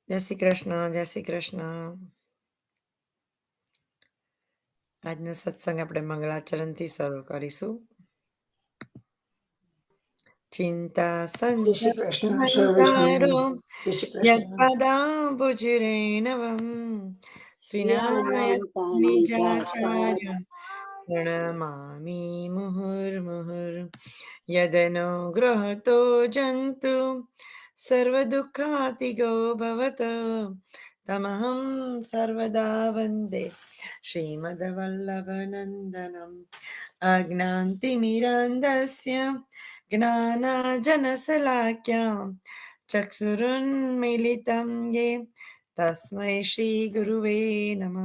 જય શ્રી કૃષ્ણ, જય શ્રી કૃષ્ણ. આજનો સત્સંગ આપણે મંગળાચરણથી શરૂ કરીશું. ચિંતા જય શ્રી કૃષ્ણ સર્વેશ્વરને. સંતારો જય શ્રી કૃષ્ણ. યત્પદાંબુજરે નવમ સ્વિનાયત નિજાચાર્ય પ્રણમામિ મુહુર્મુહુર્ યદનુગ્રહતો જંતુ સર્વદુઃખાતિગો ભવત તમહં સર્વદા વંદે શ્રીમદ્વલ્લભનંદનમ અજ્ઞાનતિમિરાન્ધસ્ય જ્ઞાનાજનશલાક્યાं ચક્ષુરુન્મીલિतं યે તસ્मै શ્રીગુરુવે નમઃ.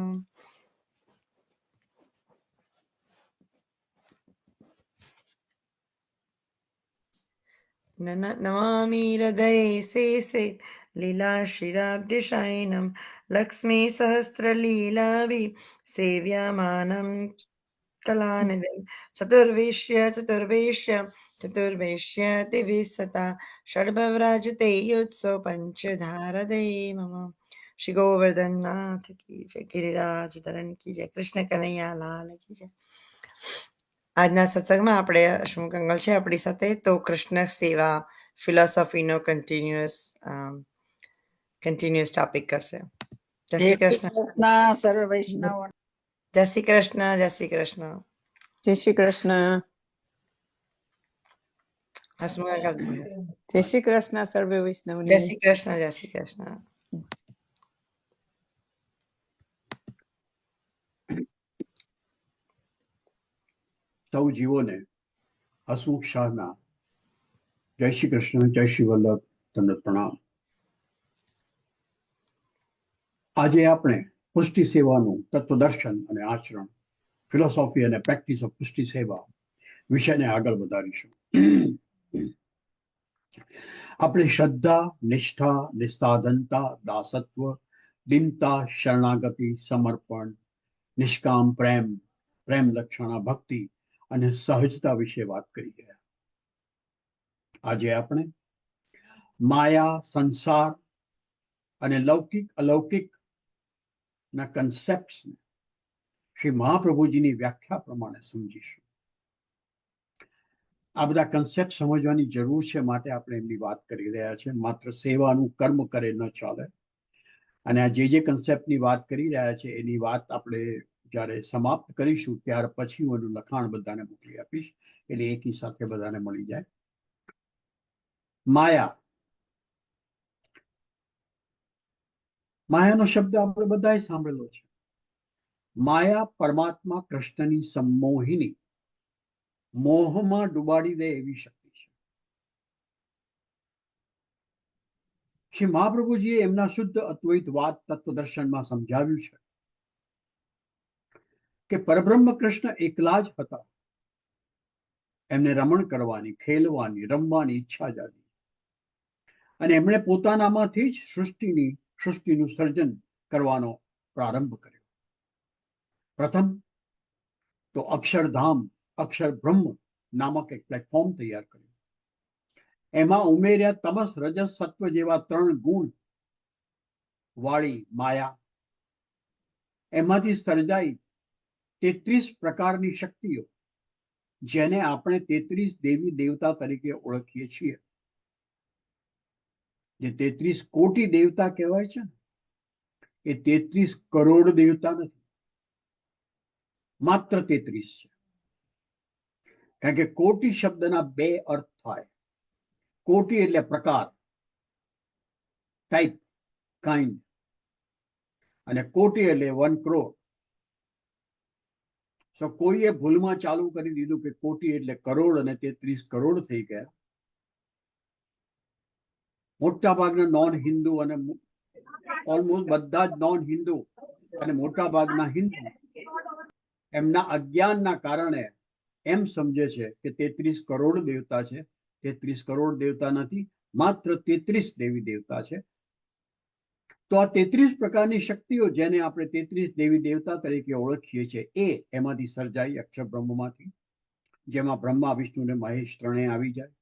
નમામિ હૃદયે શેષે લીલાશ્રીરાબ્ધિશયનં લક્ષ્મી સહસ્રલીલાભિ સેવ્યમાनं કલાનિધિ ચતુર્વેશ્ય દિવિસતા ષડભવરાજતે યોત્સવ પંચધારદે મમ. શ્રી ગોવર્ધનનાથ કી જય, ગિરિરાજ ધરણ કી જય, કૃષ્ણ કનૈયા લાલ કી જય. આજના સત્સંગમાં આપણે શુભમંગલ છે આપણી સાથે, તો કૃષ્ણ સેવા ફિલોસોફીનો કન્ટિન્યુઅસ ટોપિક કરશે. જય જય શ્રી શ્રી કૃષ્ણ. કૃષ્ણ સર્વ વૈષ્ણવ. જય શ્રી કૃષ્ણ, જય શ્રી કૃષ્ણ. જય શ્રી કૃષ્ણ. હસમુખ જય શ્રી કૃષ્ણ સર્વ જય વૈષ્ણવની. શ્રી કૃષ્ણ, જય શ્રી કૃષ્ણ. સૌ જીવોને હસમુખ શાહના જય શ્રી કૃષ્ણ, જય શ્રી વલ્લભ, તમને પ્રણામ. આજે આપણે પુષ્ટિ સેવાનું તત્વદર્શન અને આચરણ, ફિલોસોફી અને પ્રેક્ટિસ ઓફ પુષ્ટિ સેવા વિષયને આગળ વધારીશું. આપણે શ્રદ્ધા, નિષ્ઠા, નિસ્સાધનતા, દાસત્વ, દીનતા, શરણાગતિ, સમર્પણ, નિષ્કામ પ્રેમ, પ્રેમ લક્ષણા, ભક્તિ અને સહજતા વિશે વાત કરી ગયા. આજે આપણે માયા, સંસાર અને લૌકિક અલૌકિક ના કન્સેપ્ટ શ્રી મહાપ્રભુજીની વ્યાખ્યા પ્રમાણે સમજીશું. આ બધા કન્સેપ્ટ સમજવાની જરૂર છે, માટે આપણે એમની વાત કરી રહ્યા છે. માત્ર સેવાનું કર્મ કરે ન ચાલે. અને આ જે કન્સેપ્ટની વાત કરી રહ્યા છે એની વાત આપણે જ્યારે સમાપ્ત કરીશું ત્યાર પછી હું એનું લખાણ બધાને મોકલી આપીશ, એટલે એકી સાથે બધાને મળી જાય. માયા, માયાનો શબ્દ આપણે બધાએ સાંભળેલો છે. માયા પરમાત્મા કૃષ્ણની સંમોહિની, મોહમાં ડુબાડી દે એવી શક્તિ છે. શ્રી મહાપ્રભુજીએ એમના શુદ્ધ અદ્વૈતવાદ તત્વદર્શનમાં સમજાવ્યું છે કે પરબ્રહ્મ કૃષ્ણ એકલા જ હતા. એમને રમણ કરવાની, ખેલવાની, રમવાની ઈચ્છા જાગી અને એમણે પોતાનામાંથી જ સૃષ્ટિનું સર્જન કરવાનો પ્રારંભ કર્યો. પ્રથમ તો અક્ષરધામ, અક્ષર બ્રહ્મ નામક એક પ્લેટફોર્મ તૈયાર કર્યું. એમાં ઉમેર્યા તમસ, રજસ, સત્વ જેવા 3 ગુણ વાળી માયા. એમાંથી સર્જાઈ 33 પ્રકારની શક્તિઓ, જેને આપણે 33 દેવી દેવતા તરીકે ઓળખીએ છીએ. જે 33 કોટી દેવતા કહેવાય છે ને, એ 33 કરોડ દેવતા નથી, માત્ર 33 છે. કારણ કે કોટી શબ્દના 2 અર્થ થાય. કોટી એટલે પ્રકાર, ટાઈપ, કાઇન્ડ, અને કોટી એટલે 1 કરોડ. તો કોઈએ ભૂલમાં ચાલુ કરી દીધું કે કોટી એટલે કરોડ અને 33 કરોડ થઈ ગયા. મોટા ભાગના નોન હિન્દુ અને ઓલમોસ્ટ બધા જ નોન હિન્દુ અને મોટા ભાગના હિન્દુ એમના અજ્ઞાનના કારણે એમ સમજે છે કે 33 કરોડ દેવતા છે. 33 કરોડ દેવતા નથી, માત્ર 33 દેવી દેવતા છે. તો આ 33 પ્રકારની શક્તિઓ, જેને આપણે 33 દેવી દેવતા તરીકે ઓળખીએ છીએ, એ એમાંથી સર્જાઈ અક્ષર બ્રહ્મમાંથી, જેમાં બ્રહ્મા, વિષ્ણુ અને મહેશ ત્રણેય આવી જાય.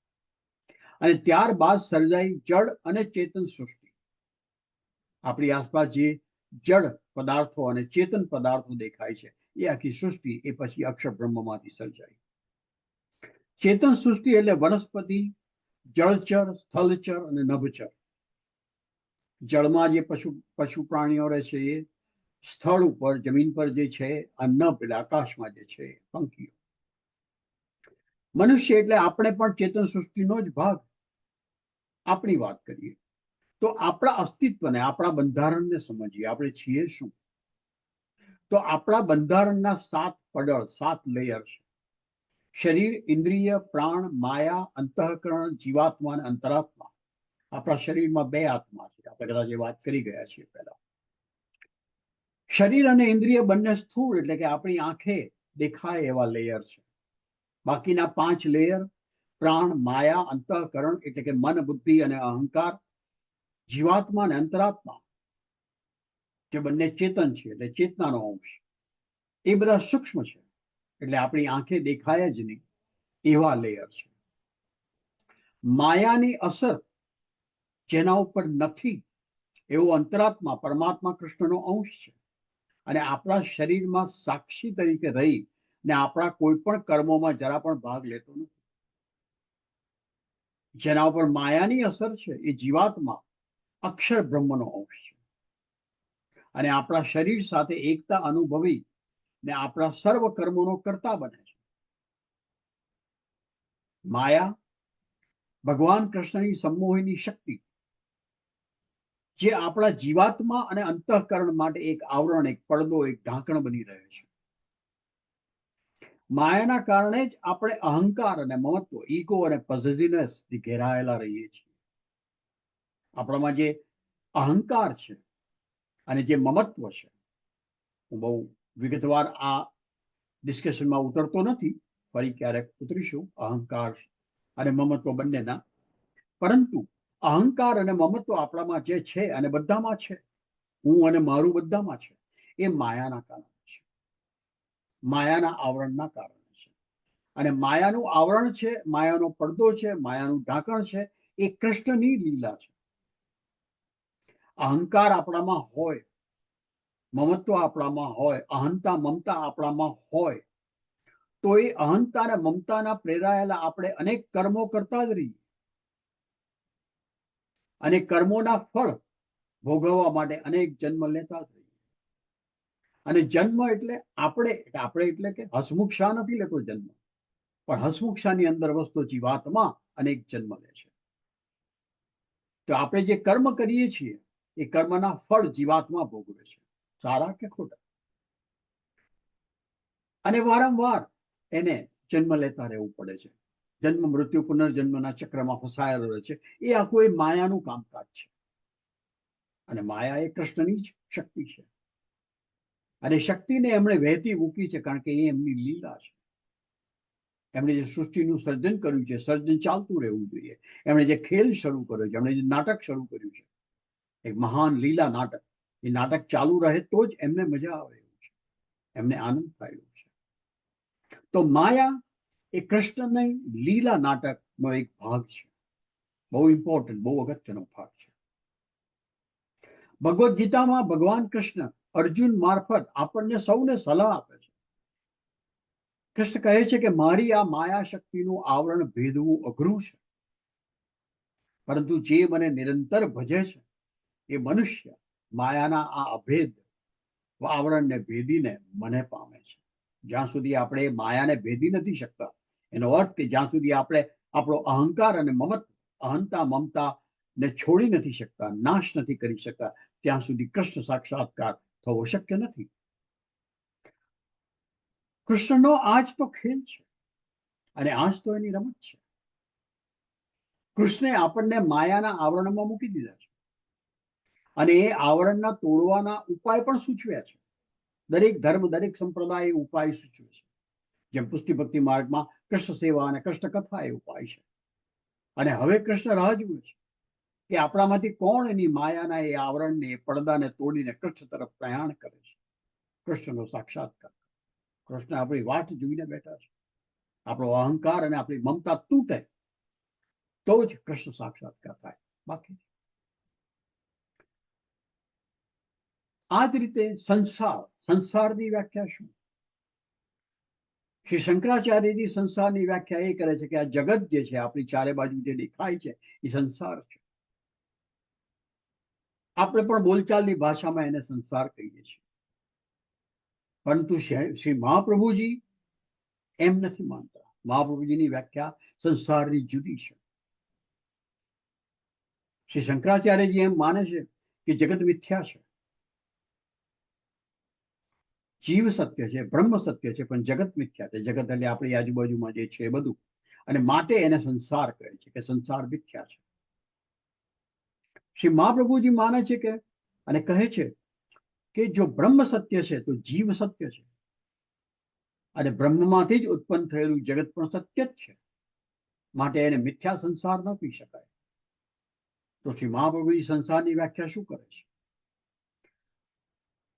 અને ત્યારબાદ સર્જાઈ જળ અને ચેતન સૃષ્ટિ. આપણી આસપાસ જે જળ પદાર્થો અને ચેતન પદાર્થો દેખાય છે એ આખી સૃષ્ટિ એ પછી અક્ષર બ્રહ્મમાંથી સર્જાઈ. ચેતન સૃષ્ટિ એટલે વનસ્પતિ, જળચર, સ્થળચર અને નભચર. જળમાં જે પશુ પ્રાણીઓ રહે છે એ, સ્થળ ઉપર જમીન પર જે છે આ નભ એટલે આકાશમાં જે છે પંખીઓ. મનુષ્ય એટલે આપણે પણ ચેતન સૃષ્ટિનો જ ભાગ. આપણી વાત કરીએ તો આપણા અસ્તિત્વને, આપણા બંધારણને સમજીએ. આપણે છીએ શું? તો આપણા બંધારણના 7 પડળ, 7 લેયર છે. શરીર, ઇન્દ્રિય, પ્રાણ, માયા, અંતઃકરણ, જીવાત્મા અને અંતરાત્મા. આપણા શરીરમાં 2 આત્મા છે. આપણે કદાચ એ વાત કરી ગયા છીએ પહેલા. શરીર અને ઇન્દ્રિય બંને સ્થૂળ એટલે કે આપણી આંખે દેખાય એવા લેયર છે. બાકીના 5 લેયર પ્રાણ, માયા, અંતઃકરણ એટલે કે મન, બુદ્ધિ અને અહંકાર, જીવાત્મા અને અંતરાત્મા જે બંને ચેતન છે એટલે ચેતનાનો અંશ, એ બધા સૂક્ષ્મ છે એટલે આપણી આંખે દેખાય જ નહીં એવા લેયર છે. માયાની અસર જેના ઉપર નથી એવો અંતરાત્મા, પરમાત્મા, કૃષ્ણનો અંશ છે. અને આપણા શરીરમાં સાક્ષી તરીકે રહી ને આપણા કોઈ પણ કર્મોમાં જરા પણ ભાગ લેતો નથી. જેના ઉપર માયાની અસર છે એ જીવાત્મા, અક્ષર બ્રહ્મનો અંશ છે. અને આપણા શરીર સાથે એકતા અનુભવી ને આપણા સર્વ કર્મોનો કર્તા બને છે. માયા ભગવાન કૃષ્ણની સંમોહિની શક્તિ, જે આપણા જીવાત્મા અને અંતઃકરણ માટે એક આવરણ, એક પડદો, એક ઢાંકણ બની રહે છે. માયાના કારણે જ આપણે અહંકાર અને મમત્વ, ઈગો અને પોઝેસિવનેસ થી ઘેરાયેલા રહીએ છીએ. આપણામાં જે અહંકાર છે અને જે મમત્વ છે, હું બહુ વિગતવાર આ ડિસ્કશનમાં ઉતરતો નથી, ફરી ક્યારેક ઉતરીશું અહંકાર અને મમત્વ બંનેના. પરંતુ અહંકાર અને મમત્વ આપણામાં જે છે અને બધામાં છે, હું અને મારું બધામાં છે, એ માયાના કારણે છે, માયાના આવરણના કારણે છે. અને માયાનું આવરણ છે, માયાનો પડદો છે, માયાનું ઢાંકણ છે, એ કૃષ્ણની લીલા છે. અહંકાર આપણામાં હોય, મમત્વ આપણામાં હોય, અહંતા મમતા આપણામાં હોય, તો એ અહંતા અને મમતાના પ્રેરાયેલા આપણે અનેક કર્મો કરતા જ રહીએ. અને કર્મોના ફળ ભોગવવા માટે અનેક જન્મ લેતા જ રહીએ. અને જન્મ એટલે આપણે એટલે કે હસમુખ શાહ નથી લેતો જન્મ, પણ હસમુખ શાહની અંદર વસતો જીવાત્મા અનેક જન્મ લે છે. તો આપણે જે કર્મ કરીએ છીએ એ કર્મના ફળ જીવાત્મા ભોગવે છે, સારા કે ખોટા. અને વારંવાર એને જન્મ લેતા રહેવું પડે છે. જન્મ મૃત્યુ પુનર્જન્મના ચક્રમાં ફસાયેલો રહે છે. એ આખું એ માયાનું કામકાજ છે. અને માયા એ કૃષ્ણની જ શક્તિ છે. અને શક્તિને એમણે વહેતી મૂકી છે કારણ કે એ એમની લીલા છે. એમણે જે સૃષ્ટિનું સર્જન કર્યું છે, સર્જન ચાલતું રહેવું જોઈએ. એમણે જે ખેલ શરૂ કર્યો છે, એમણે જે નાટક શરૂ કર્યું છે, એક મહાન લીલા નાટક, એ નાટક ચાલુ રહે તો જ એમને મજા આવે એવું છે, એમને આનંદ થાય એવું છે. તો માયા એ કૃષ્ણની લીલા નાટકનો એક ભાગ છે. બહુ ઇમ્પોર્ટન્ટ, બહુ અગત્યનો ભાગ છે. ભગવદ્ ગીતામાં ભગવાન કૃષ્ણ અર્જુન મારફત આપણને સૌને સલાહ આપે છે. કૃષ્ણ કહે છે કે મારી આ માયા શક્તિનું આવરણ ભેદવું અઘરું છે, પરંતુ જે મને નિરંતર ભજે છે એ મનુષ્ય માયાના આ અભેદ આવરણને ભેદીને મને પામે છે. જ્યાં સુધી આપણે માયાને ભેદી નથી શકતા, એનો અર્થ કે જ્યાં સુધી આપણે આપણો અહંકાર અને મમત્વ, અહંતા મમતા ને છોડી નથી શકતા, નાશ નથી કરી શકતા, ત્યાં સુધી કૃષ્ણ સાક્ષાત્કાર થવો શક્ય નથી. કૃષ્ણનો આજ તો ખેલ છે અને આજ તો એની રમત છે. કૃષ્ણે આપણને માયાના આવરણમાં મૂકી દીધા છે અને એ આવરણના તોડવાના ઉપાય પણ સૂચવ્યા છે. દરેક ધર્મ, દરેક સંપ્રદાય ઉપાય સૂચવે છે. જેમ પુષ્ટિ ભક્તિ માર્ગમાં કૃષ્ણ સેવા અને કૃષ્ણ કથા એ ઉપાય છે. અને હવે કૃષ્ણ રાહ જુએ છે કે આપણામાંથી કોણ એની માયાના એ આવરણને, એ પડદાને તોડીને કૃષ્ણ તરફ પ્રયાણ કરે છે, કૃષ્ણનો સાક્ષાત્કાર. કૃષ્ણ આપણી વાટ જોઈને બેઠા છે. આપણો અહંકાર અને આપણી મમતા તૂટે તો જ કૃષ્ણ સાક્ષાત્કાર થાય, બાકી આ જ રીતે સંસારની વ્યાખ્યા શું? શ્રી શંકરાચાર્યજી સંસારની વ્યાખ્યા એ કરે છે કે આ જગત જે છે, આપણી ચારે બાજુ જે દેખાય છે, એ સંસાર છે. આપણે પણ બોલચાલની ભાષામાં એને સંસાર કહીએ છીએ, પરંતુ શ્રી મહાપ્રભુજી એમ નથી માનતા. મહાપ્રભુજીની વ્યાખ્યા સંસારની જુદી છે. શ્રી શંકરાચાર્યજી એમ માને છે કે જગત મિથ્યા છે, જીવ સત્ય છે, બ્રહ્મ સત્ય છે, પણ જગત મિથ્યા છે. જગત એટલે આપણી આજુબાજુમાં જે છે બધું, અને માટે એને સંસાર કહે છે કે સંસાર મિથ્યા છે. શ્રી મહાપ્રભુજી માને છે કે અને કહે છે કે જો બ્રહ્મ સત્ય છે તો જીવ સત્ય છે, અને બ્રહ્મમાંથી જ ઉત્પન્ન થયેલું જગત પણ સત્ય જ છે, માટે એને મિથ્યા સંસાર ન કહી શકાય. તો શ્રી મહાપ્રભુજી સંસારની વ્યાખ્યા શું કરે છે?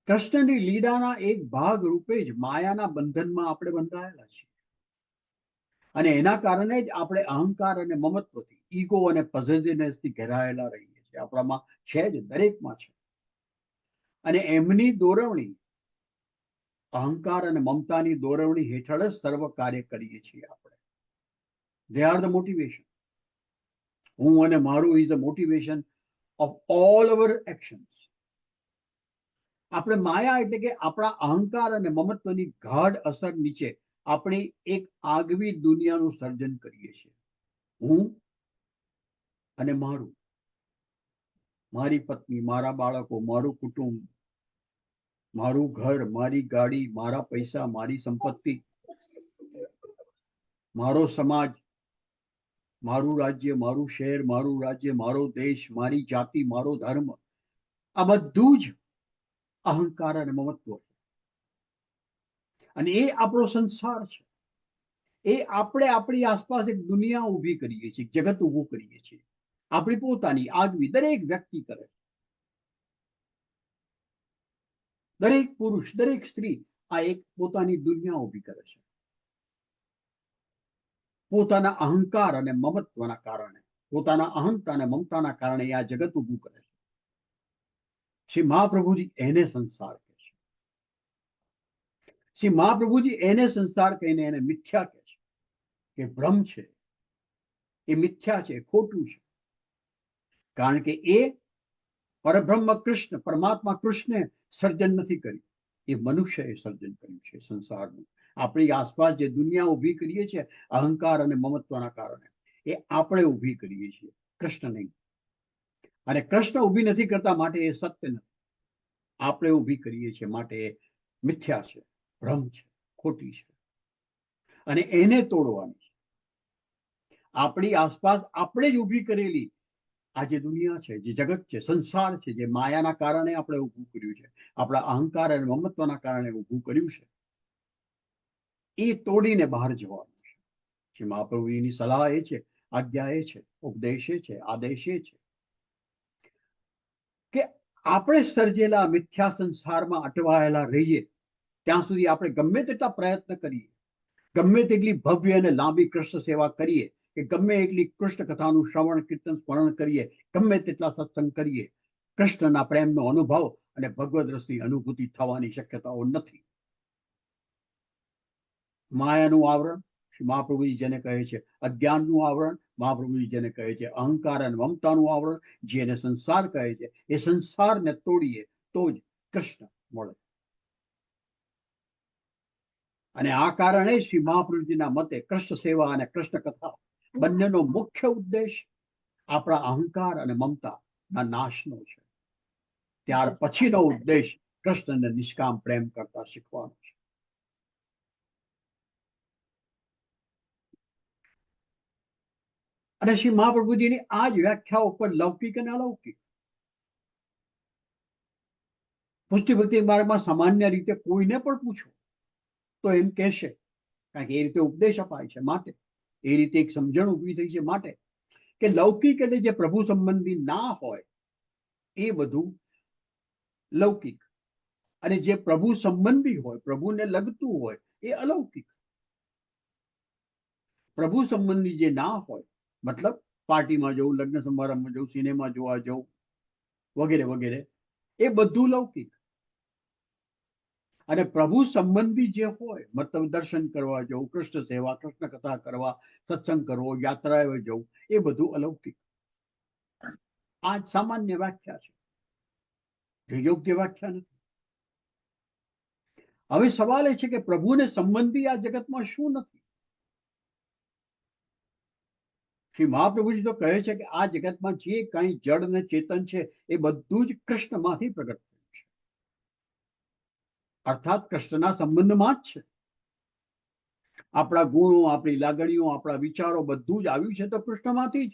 કૃષ્ણની લીલાના એક ભાગ રૂપે જ માયાના બંધનમાં આપણે બંધાયેલા છીએ, અને એના કારણે જ આપણે અહંકાર અને મમત્વથી, ઈગો અને પોઝિટિવનેસથી ઘેરાયેલા રહીએ છીએ. આપણામાં છે જ, દરેકમાં છે. અને એમની દોરવણી, અહંકાર અને મમતાની દોરવણી હેઠળ જ સર્વ કાર્ય કરીએ છીએ આપણે. They are the motivation. હું અને મારું is the motivation of all our actions. આપણે માયા એટલે કે આપણા અહંકાર અને મમત્વની ગાઢ અસર નીચે આપણે એક આગવી દુનિયાનું સર્જન કરીએ છીએ. હું અને મારું, મારી પત્ની, મારા બાળકો, મારું કુટુંબ, મારું ઘર, મારી ગાડી, મારા પૈસા, મારી સંપત્તિ, મારો સમાજ, મારું રાજ્ય, મારું શહેર, મારું રાજ્ય, મારો દેશ, મારી જાતિ, મારો ધર્મ, આ બધું જ અહંકાર અને મમત્વ છે. અને એ આપણો સંસાર છે. એ આપણે આપણી આસપાસ એક દુનિયા ઊભી કરીએ છીએ, જગત ઊભું કરીએ છીએ, આપણી પોતાની આગવી. દરેક વ્યક્તિ કરે, દરેક પુરુષ, દરેક સ્ત્રી આ એક પોતાની દુનિયા ઊભી કરે છે, પોતાના અહંકાર અને મમત્વના કારણે, પોતાના અહંતા અને મમતાના કારણે આ જગત ઊભું કરે છે. શ્રી મહાપ્રભુજી એને સંસાર કહે છે. શ્રી મહાપ્રભુજી એને સંસાર કહીને એને મિથ્યા કહે છે, કે ભ્રમ છે, એ મિથ્યા છે, ખોટું છે. કારણ કે એ પરબ્રહ્મ કૃષ્ણ, પરમાત્મા કૃષ્ણે સર્જન નથી કર્યું, એ મનુષ્યએ સર્જન કર્યું છે સંસારનું. આપણી આસપાસ જે દુનિયા ઊભી કરીએ છીએ અહંકાર અને મમત્વના કારણે, એ આપણે ઊભી કરીએ છીએ, કૃષ્ણ નહીં. અને કૃષ્ણ ઊભી નથી કરતા માટે એ સત્ય નથી, આપણે ઊભી કરીએ છીએ માટે એ મિથ્યા છે, ભ્રમ છે, ખોટી છે. અને એને તોડવાની છે. આપણી આસપાસ આપણે જ ઊભી કરેલી આ જે દુનિયા છે, જે જગત છે, સંસાર છે, જે માયાના કારણે આપણે ઊભું કર્યું છે, આપણા અહંકાર અને મમત્વના કારણે ઊભું કર્યું છે, એ તોડીને બહાર જવાનું છે. શ્રી મહાપ્રભુજીની સલાહ એ છે, આજ્ઞા એ છે, ઉપદેશ એ છે, આદેશ એ છે કે આપણે સર્જેલા મિથ્યા સંસારમાં અટવાયેલા રહીએ ત્યાં સુધી આપણે ગમે તેટલા પ્રયત્ન કરીએ, ગમે તેટલી ભવ્ય અને લાંબી કૃષ્ણ સેવા કરીએ, કે ગમે એટલી કૃષ્ણ કથાનું શ્રવણ કીર્તન સ્મરણ કરીએ, ગમે તેટલા સત્સંગ કરીએ, કૃષ્ણના પ્રેમનો અનુભવ અને ભગવદ રસની અનુભૂતિ થવાની શક્યતાઓ નથી. માયાનું આવરણ, શ્રી મહાપ્રભુજી જેને કહે છે અજ્ઞાનનું આવરણ, મહાપ્રભુજી જેને કહે છે અહંકાર અને મમતાનું આવરણ, જેને સંસાર કહે છે, એ સંસારને તોડીએ તો જ કૃષ્ણ મળે. અને આ કારણે શ્રી મહાપ્રભુજીના મતે કૃષ્ણ સેવા અને કૃષ્ણ કથા બંનેનો મુખ્ય ઉદ્દેશ આપણા અહંકાર અને મમતાના નાશનો છે. ત્યાર પછીનો ઉદ્દેશ કૃષ્ણને નિષ્કામ પ્રેમ કરતા શીખવાનો છે. અને શ્રી મહાપ્રભુજીની આ જ વ્યાખ્યા ઉપર લૌકિક અને અલૌકિક, પુષ્ટિ ભક્તિ માર્ગમાં સામાન્ય રીતે કોઈને પણ પૂછો તો એમ કહેશે, કારણ કે એ રીતે ઉપદેશ અપાય છે માટે, એ રીતે એક સમજણ ઊભી થઈ છે માટે, કે લૌકિક એટલે જે પ્રભુ સંબંધી ના હોય એ બધું લૌકિક, અને જે પ્રભુ સંબંધી હોય, પ્રભુને લગતું હોય, એ અલૌકિક. પ્રભુ સંબંધી જે ના હોય, મતલબ પાર્ટીમાં જવું, લગ્ન સમારંભમાં જવું, સિનેમા જોવા જવું વગેરે વગેરે, એ બધું લૌકિક. અને પ્રભુ સંબંધી જે હોય, મતલબ દર્શન કરવા જવું, કૃષ્ણ સેવા, કૃષ્ણ કથા કરવા, સત્સંગ કરવો, યાત્રાએ જવું, એ બધું અલૌકિક. આ સામાન્ય વ્યાખ્યા છે, જે યોગ્ય વ્યાખ્યા નથી. હવે સવાલ એ છે કે પ્રભુને સંબંધી આ જગતમાં શું નથી? શ્રી મહાપ્રભુજી તો કહે છે કે આ જગતમાં જે કંઈ જડ ને ચેતન છે એ બધું જ કૃષ્ણમાંથી પ્રગટ થયું છે, અર્થાત કૃષ્ણના સંબંધમાં જ છે. આપણા ગુણો, આપણી લાગણીઓ, આપણા વિચારો બધું જ આવ્યું છે તો કૃષ્ણમાંથી જ.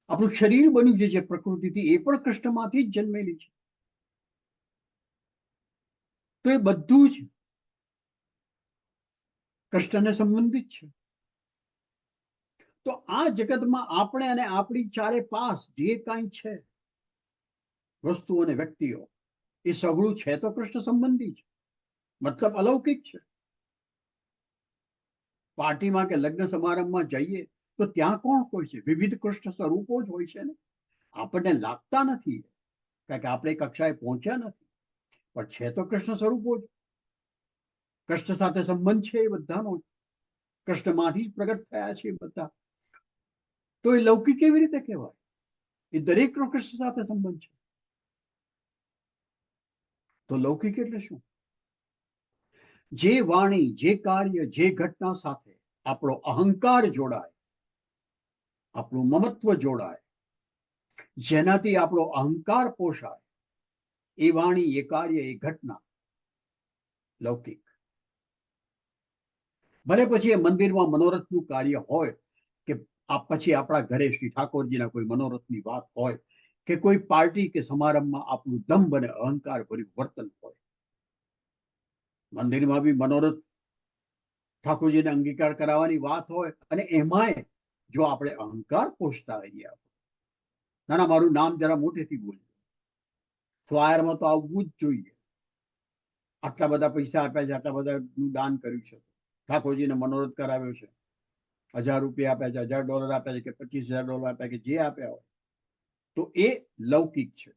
આપણું શરીર બન્યું છે જે પ્રકૃતિથી, એ પણ કૃષ્ણમાંથી જ જન્મેલી છે. તો એ બધું જ કૃષ્ણને સંબંધિત છે. તો આ જગતમાં આપણે અને આપણી ચારે પાસ જે કાંઈ છે વસ્તુઓ અને વ્યક્તિઓ, એ સગળું છે તો કૃષ્ણ સંબંધી છે, મતલબ અલૌકિક છે. પાર્ટીમાં કે લગ્ન સમારંભમાં જઈએ તો ત્યાં કોણ હોય છે? વિવિધ કૃષ્ણ સ્વરૂપો જ હોય છે ને. આપણને લાગતા નથી કારણ કે આપણે કક્ષાએ પહોંચ્યા નથી, પણ છે તો કૃષ્ણ સ્વરૂપો જ. કૃષ્ણ સાથે સંબંધ છે એ બધાનો, કૃષ્ણમાંથી જ પ્રગટ થયા છે એ બધા. તો એ લૌકિક કેવી રીતે કહેવાય? એ દરેકનો કૃષ્ણ સાથે સંબંધ છે. તો લૌકિક એટલે શું? જે વાણી, જે કાર્ય, જે ઘટના સાથે આપણો અહંકાર જોડાય, આપણું મમત્વ જોડાય, જેનાથી આપણો અહંકાર પોષાય, એ વાણી, એ કાર્ય, એ ઘટના લૌકિક. ભલે પછી એ મંદિરમાં મનોરથનું કાર્ય હોય કે પછી આપણા ઘરે શ્રી ઠાકોરજીના કોઈ મનોરથની વાત હોય કે કોઈ પાર્ટી કે સમારંભમાં આપણું દંભ અને અહંકાર ભર્યું વર્તન હોય. મંદિરમાં બી મનોરથ ઠાકોરજીને અંગીકાર કરાવવાની વાત હોય અને એમાંય જો આપણે અહંકાર પોષતા હોઈએ, ના ના મારું નામ જરા મોટેથી બોલજો, ફ્લાયરમાં તો આવવું જ જોઈએ, આટલા બધા પૈસા આપ્યા છે, આટલા બધાનું દાન કર્યું છે, ઠાકોરજીને મનોરથ કરાવ્યો છે, 1000 રૂપિયા આપ્યા છે, $1000 આપ્યા છે કે $25,000 આપ્યા કે જે આપ્યા હોય, તો એ લૌકિક છે.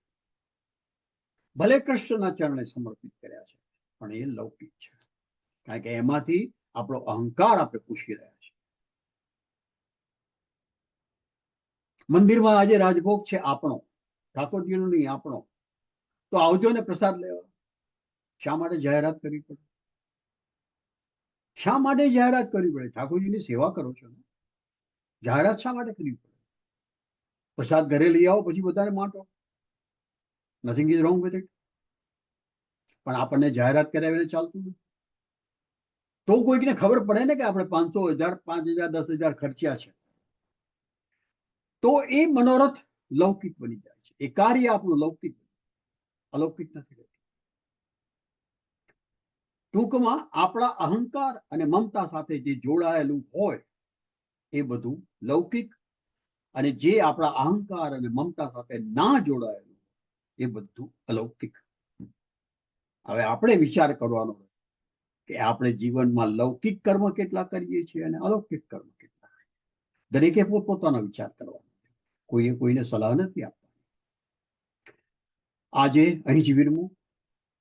ભલે કૃષ્ણના ચરણે સમર્પિત કર્યા છે પણ એ લૌકિક છે, કારણ કે એમાંથી આપણો અહંકાર આપણે પૂછી રહ્યા છે. મંદિરમાં આજે રાજભોગ છે આપણો, ઠાકોરજીનો નહીં, આપણો, તો આવજો ને પ્રસાદ લેવા. શા માટે જાહેરાત કરવી પડે? શા માટે જાહેરાત કરવી પડે? ઠાકોરજીની સેવા કરો છો, જાહેરાત શા માટે કરવી પડે? પ્રસાદ ઘરે લઈ આવો પછી બધાને માટો, nothing is wrong with it. પણ આપણને જાહેરાત કરાવીને ચાલતું નથી. તો કોઈકને ખબર પડે ને કે આપણે 500, 1000, 5000, 10,000 ખર્ચ્યા છે, તો એ મનોરથ લૌકિક બની જાય છે, એ કાર્ય આપણું લૌકિક, અલૌકિક નથી રહેતું. ટૂંકમાં આપણા અહંકાર અને મમતા સાથે જે જોડાયેલું હોય એ બધું લૌકિક, અને જે આપણા અહંકાર અને મમતા સાથે ના જોડાયેલું એ બધું અલૌકિક. હવે આપણે વિચાર કરવાનો કે આપણે જીવનમાં લૌકિક કર્મ કેટલા કરીએ છીએ અને અલૌકિક કર્મ કેટલા કરીએ. દરેકે પોતપોતાનો વિચાર કરવાનો, કોઈએ કોઈને સલાહ નથી આપવાની. આજે અહીં જ વિરમું.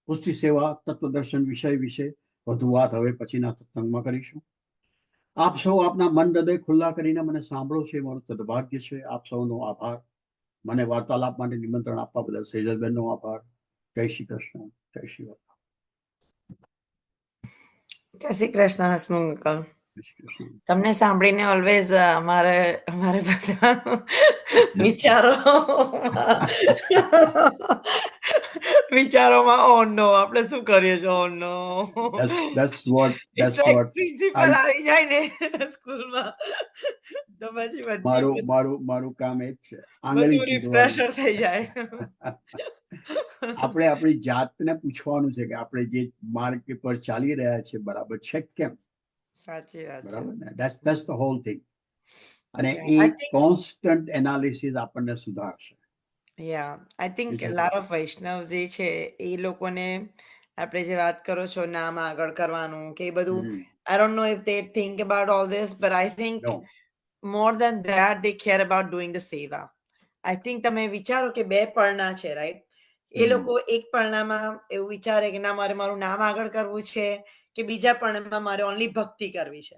પુષ્ટિ સેવા તત્વદર્શન વિષય વિશે વધુ વાત હવે પછીના સત્સંગમાં કરીશું. આપ સૌ આપના મન હૃદય ખુલ્લા કરીને મને સાંભળો છે, મારું સદભાગ્ય છે. આપ સૌનો આભાર. મને વાર્તાલાપ માટે નિમંત્રણ આપવા બદલ સેજલબેનનો આભાર. જય શ્રી કૃષ્ણ, જય શ્રી રામ. જય શ્રી કૃષ્ણ હસમુખ અંકલ. જય શ્રી કૃષ્ણ. તમને સાંભળીને ઓલવેઝ અમારે બધા વિચારોમાં ઓ નો આપણે શું કરીએ છો, ઓ નો That's what પ્રિન્સિપલ આવી જાય ને સ્કૂલમાં તો પછી મારું કામ એ જ છે, બધું રિફ્રેશર થઈ જાય. આપણે આપણી જાતને પૂછવાનું છે કે આપણે જે માર્ગ પર ચાલી રહ્યા છે બરાબર છે કેમ? સાચી વાત છે. બરાબર ને? That's the whole thing. અને Yeah, A I think- constant analysis આપણને સુધારશે. યા આઈ થિંક બીજું લાર ઓફ વૈષ્ણવ જે છે એ લોકોને આપણે જે વાત કરો છો નામ આગળ કરવાનું કે એ બધું, I don't know if they think about all this, but I think No. More than that they care about doing the seva. I think તમે વિચારો કે બે પળના છે, રાઈટ? એ લોકો એક પરણામાં એવું વિચારે કે ના મારે મારું નામ આગળ કરવું છે કે બીજા પરણામાં મારે ઓનલી ભક્તિ કરવી છે.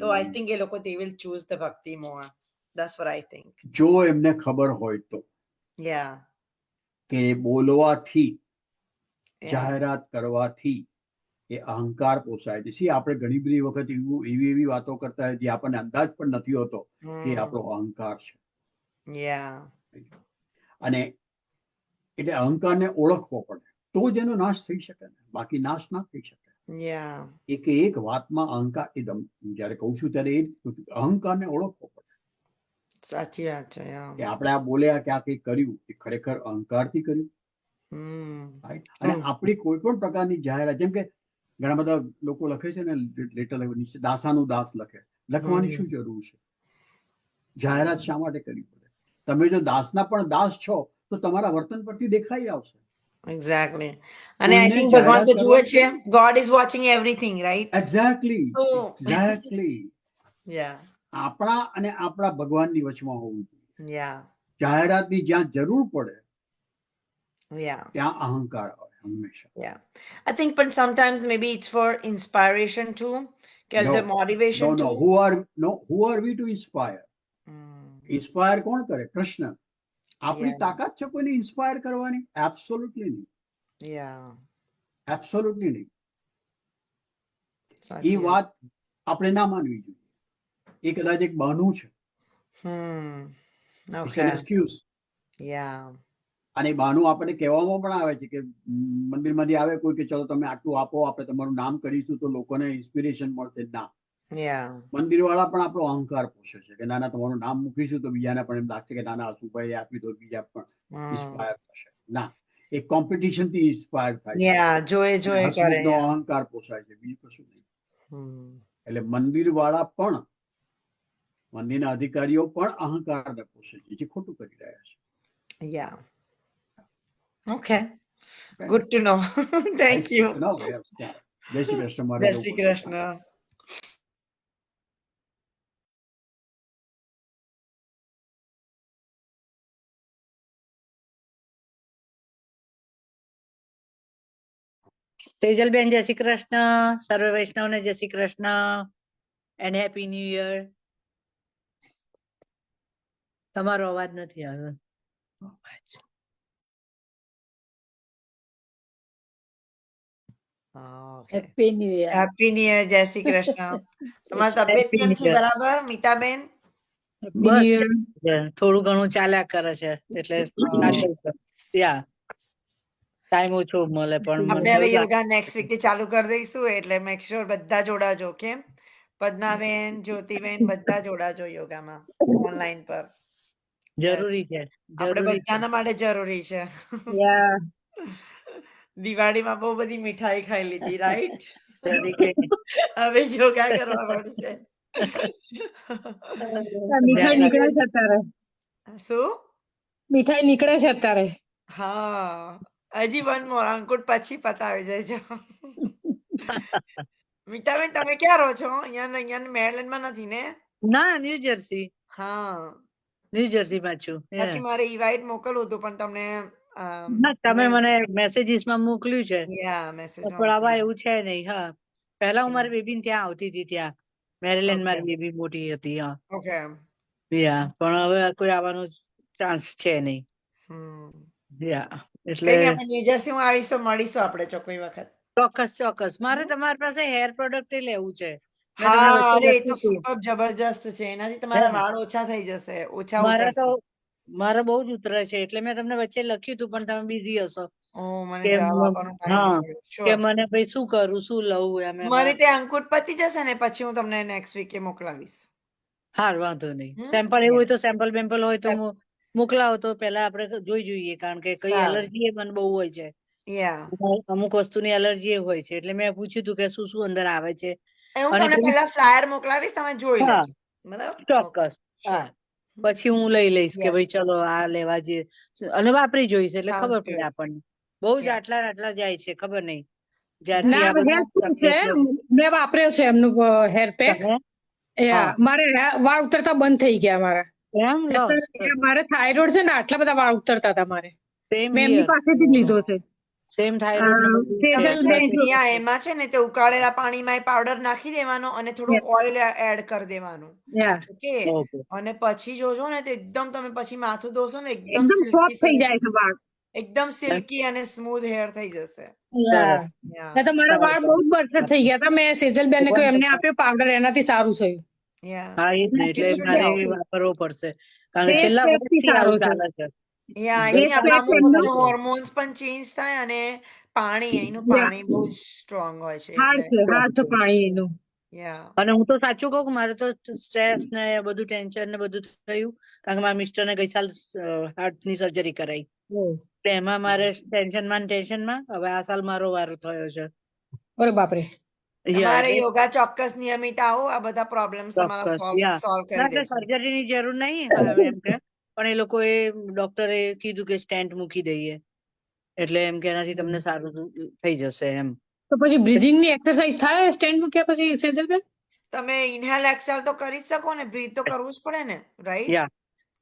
તો આઈ થિંક એ લોકો they will choose the bhakti more. That's what I think. જો એમને ખબર હોય તો Yeah. કે બોલવાથી Yeah. જાહેરાત કરવાથી એ અહંકાર પોસાય છે. સી આપણે ઘણી બધી વખત એવી વાતો કરતા હોય જે આપણને અંદાજ પણ નથી હોતો કે આપણો અહંકાર છે. Yeah. અને એટલે અહંકારને ઓળખવો પડે તો જ એનો નાશ થઈ શકે ને, બાકી નાશ ના થઈ શકે. Yeah. એક વાતમાં અહંકાર એકદમ જયારે કહું છું ત્યારે એ અહંકારને ઓળખવો પડે સાચી વાત છે. કે આપણે આ બોલ્યા કે આ કંઈક કર્યું એ ખરેખર અહંકારથી કર્યું. અને આપણી કોઈ પણ પ્રકારની જાહેરાત, જેમ કે ઘણા બધા લોકો લખે છે ને લેટર નીચે દાસાનું દાસ લખે, લખવાની શું જરૂર છે? જાહેરાત શા માટે કરવી પડે? તમે જો દાસના પણ દાસ છો તો તમારા વર્તન પરથી દેખાઈ આવશે. Exactly. And I think ભગવાન તો જુએ છે. God is watching everything, right? Exactly. Yeah. આપણા અને આપણા ભગવાનની વચમાં હોવું જોઈએ. Yeah. જાહેરાતની જ્યાં જરૂર પડે Yeah. ત્યાં અહંકાર આવે હંમેશા. Yeah. I think but sometimes maybe it's for inspiration too. The motivation too. Who are we to inspire? Inspire કોણ કરે? કૃષ્ણ. આપણી તાકાત છે કોઈને ઇન્સ્પાયર કરવાની? એબ્સોલ્યુટલી નહીં. એબ્સોલ્યુટલી નહીં. એ વાત આપણે ના માનવી જોઈએ. એ કદાચ એક બહાનું છે. એક્સક્યુઝ. અને બહાનું આપણને કહેવામાં પણ આવે છે કે મંદિરમાંથી આવે કોઈ કે ચલો તમે આટલું આપો, આપણે તમારું નામ કરીશું તો લોકોને ઇન્સ્પિરેશન મળશે. ના, મંદિર વાળા પણ આપણો અહંકાર પોષે છે કે નાના તમારું નામ મૂકીશું તો બીજાને પણ એમ લાગશે કે નાના હસુભાઈ આપી દો, બીજા પણ ઇન્સ્પાયર થશે. ના, એક કોમ્પિટિશન થી ઇન્સ્પાયર થાય છે. અહંકાર પોષાય છે, બીજું કશું નહીં. એટલે મંદિર વાળા પણ, મંદિરના અધિકારીઓ પણ અહંકારને પોષે છે, જે ખોટું કરી રહ્યા છે. Yeah. Okay. Good to know. Thank you. જય શ્રી કૃષ્ણ. જય શ્રી કૃષ્ણ. તેજલબેન જય શ્રી કૃષ્ણ. સર્વ વૈષ્ણવને જય Shri Krishna and happy new year. તમારો અવાજ નથી આવ્યો. Happy new year. Happy new year. જય શ્રી કૃષ્ણ. તમારી તબિયત કેમ છે? બરાબર મીતાબેન? થોડું ઘણું ચાલ્યા કરે છે, એટલે ટાઈમ ઓછો મળે. પણ આપણે હવે યોગા નેક્સ્ટ વીક થી ચાલુ કરી દઈશું, એટલે મેક શ્યોર બધા જોડાજો. કેમ પદ્માબેન, જ્યોતિબેન બધા જોડાજો યોગામાં ઓનલાઈન પર. જરૂરી છે. આપણે બધાના માટે જરૂરી છે. દિવાળીમાં બહુ બધી મીઠાઈ ખાઈ લીધી, રાઈટ? હવે યોગા કરવા પડશે. શું મીઠાઈ નીકળે છે અત્યારે? હા, હજી વન મોર અંકુટ પછી પતાવી દેજો. મીતાબેન તમે ક્યાં રહો છો? અહીંયા મેરીલેન્ડમાં નથી ને? ના, ન્યૂ જર્સી. હા, ન્યૂ જર્સી પાછું. બાકી મારે ઇન્વાઇટ મોકલવું હતું પણ તમને તમે મને મેસેજીસ માં મોકલ્યું છે, પણ આવા એવું છે નહીં. હા, પહેલા હું મારી બેબી ત્યાં આવતી હતી, ત્યાં મેરીલેન્ડ મારી બેબી મોટી હતી. હા, પણ હવે કોઈ આવવાનો ચાન્સ છે નહીં. એટલે ન્યૂ જર્સી હું આવીશ, મળીશું આપણે કોઈ વખત. ચોક્કસ ચોક્કસ. મારે તમારી પાસે હેર પ્રોડક્ટ લેવું છે. હા, અરે એ તો સુપર જબરજસ્ત છે. એનાથી તમારા વાળ ઓછા થઈ જશે, ઓછા ઉતરશે. મારા બહુ જ ઉતરે છે, એટલે મેં તમને વચ્ચે લખ્યું હતું, પણ તમે બિઝી હશો. કે મને ભાઈ શું કરું, શું લઉં એમ. મારી ત્યાં અંકુટ પતી જશે ને પછી હું તમને નેક્સ્ટ વીકે મોકલાવીશ. હા, વાંધો નહીં. સેમ્પલ એવું હોય તો સેમ્પલ બેમ્પલ હોય તો મોકલાવો, તો પેલા આપણે જોઈ જોઈએ, કારણ કે કઈ એલર્જી મને બહુ હોય છે. અમુક વસ્તુની એલર્જી હોય છે, એટલે મેં પૂછ્યું હતું કે શું શું અંદર આવે છે. હું તમને પહેલા ફ્લાયર મોકલાવીશ, તમે જોઈ લેજો. બરાબર, ચોક્કસ. હા, પછી હું લઈ લઈશ કે ભાઈ ચલો આ લેવા જઈએ, અને વાપરી જોઈશ એટલે ખબર પડે આપણને. બહુ જ આટલા જાય છે, ખબર નહીં. મેં વાપર્યો છે એમનું હેર પેક. મારે વાળ ઉતરતા બંધ થઈ ગયા મારા. મારે થાઇરોઇડ છે ને, આટલા બધા વાળ ઉતરતા હતા મારે. સેમ મેં એમની પાસેથી જ લીધો છે. સેમ થાઇરોઇડ ને બધું છે. તમે સેજલ બેન છે એમાં છે ને તે ઉકાળેલા પાણીમાં પાવડર નાખી દેવાનો અને થોડું ઓઇલ એડ કરી દેવાનું. Yeah okay, okay. અને પછી જોજો ને તો એકદમ તમે પછી માથું ધોશો ને એકદમ એકદમ સિલ્કી સોફ્ટ થઈ જાય છે વાળ. એકદમ સિલ્કી અને સ્મૂથ હેર થઈ જશે. યા Yeah. નહીં તો મારા વાળ બહુ જ બરછટ થઈ ગયા હતા. મેં સેજલ બેન ને કહ્યું એમને આપ્યો પાવડર, એનાથી સારું થયું. Yeah. હા એ જ ને, એટલે શું મારે કહેવું? વાપરવો પડશે કારણ કે Face છેલ્લા pack થી વર્ષથી આવું સારું ચાલે છે. Yeah, Face અહીંની આપણા pack અમુક એમનું હોર્મોન્સ પણ ચેન્જ થાય અને પાણી અહીંનું Yeah. પાણી બહુ જ સ્ટ્રોંગ હોય છે હાર્ડ છે પાણી એનું. Yeah. અને હું તો સાચું કહું કે મારે તો સ્ટ્રેસ ને બધું ટેન્શન ને બધું થયું કારણ કે મારા મિસ્ટર ને ગઈ સાલ હાર્ટ ની સર્જરી કરાઈ. તો એમાં મારે ટેન્શનમાં હવે આ સાલ મારો વારો થયો છે. અરે બાપરે. તમારે યોગા ચોક્કસ નિયમિત આવો, આ બધા પ્રોબ્લેમ્સ તમારા ચોક્કસ સોલ્વ કરી દેશે. સર્જરી ની જરૂર નહીં હવે એમ કે, પણ એ લોકોએ ડોક્ટરે કીધું કે સ્ટેન્ટ મૂકી દઈએ એટલે એમ કે એનાથી તમને સારું થઈ જશે એમ. તો પછી બ્રીધિંગ ની એક્સરસાઇઝ થાય સ્ટેન્ડ મૂક્યા પછી સેજલ બેન? તમે ઇનહેલ એક્સેલ તો કરી જ શકો ને, બ્રીથ તો કરવું જ પડે ને, રાઈટ? યા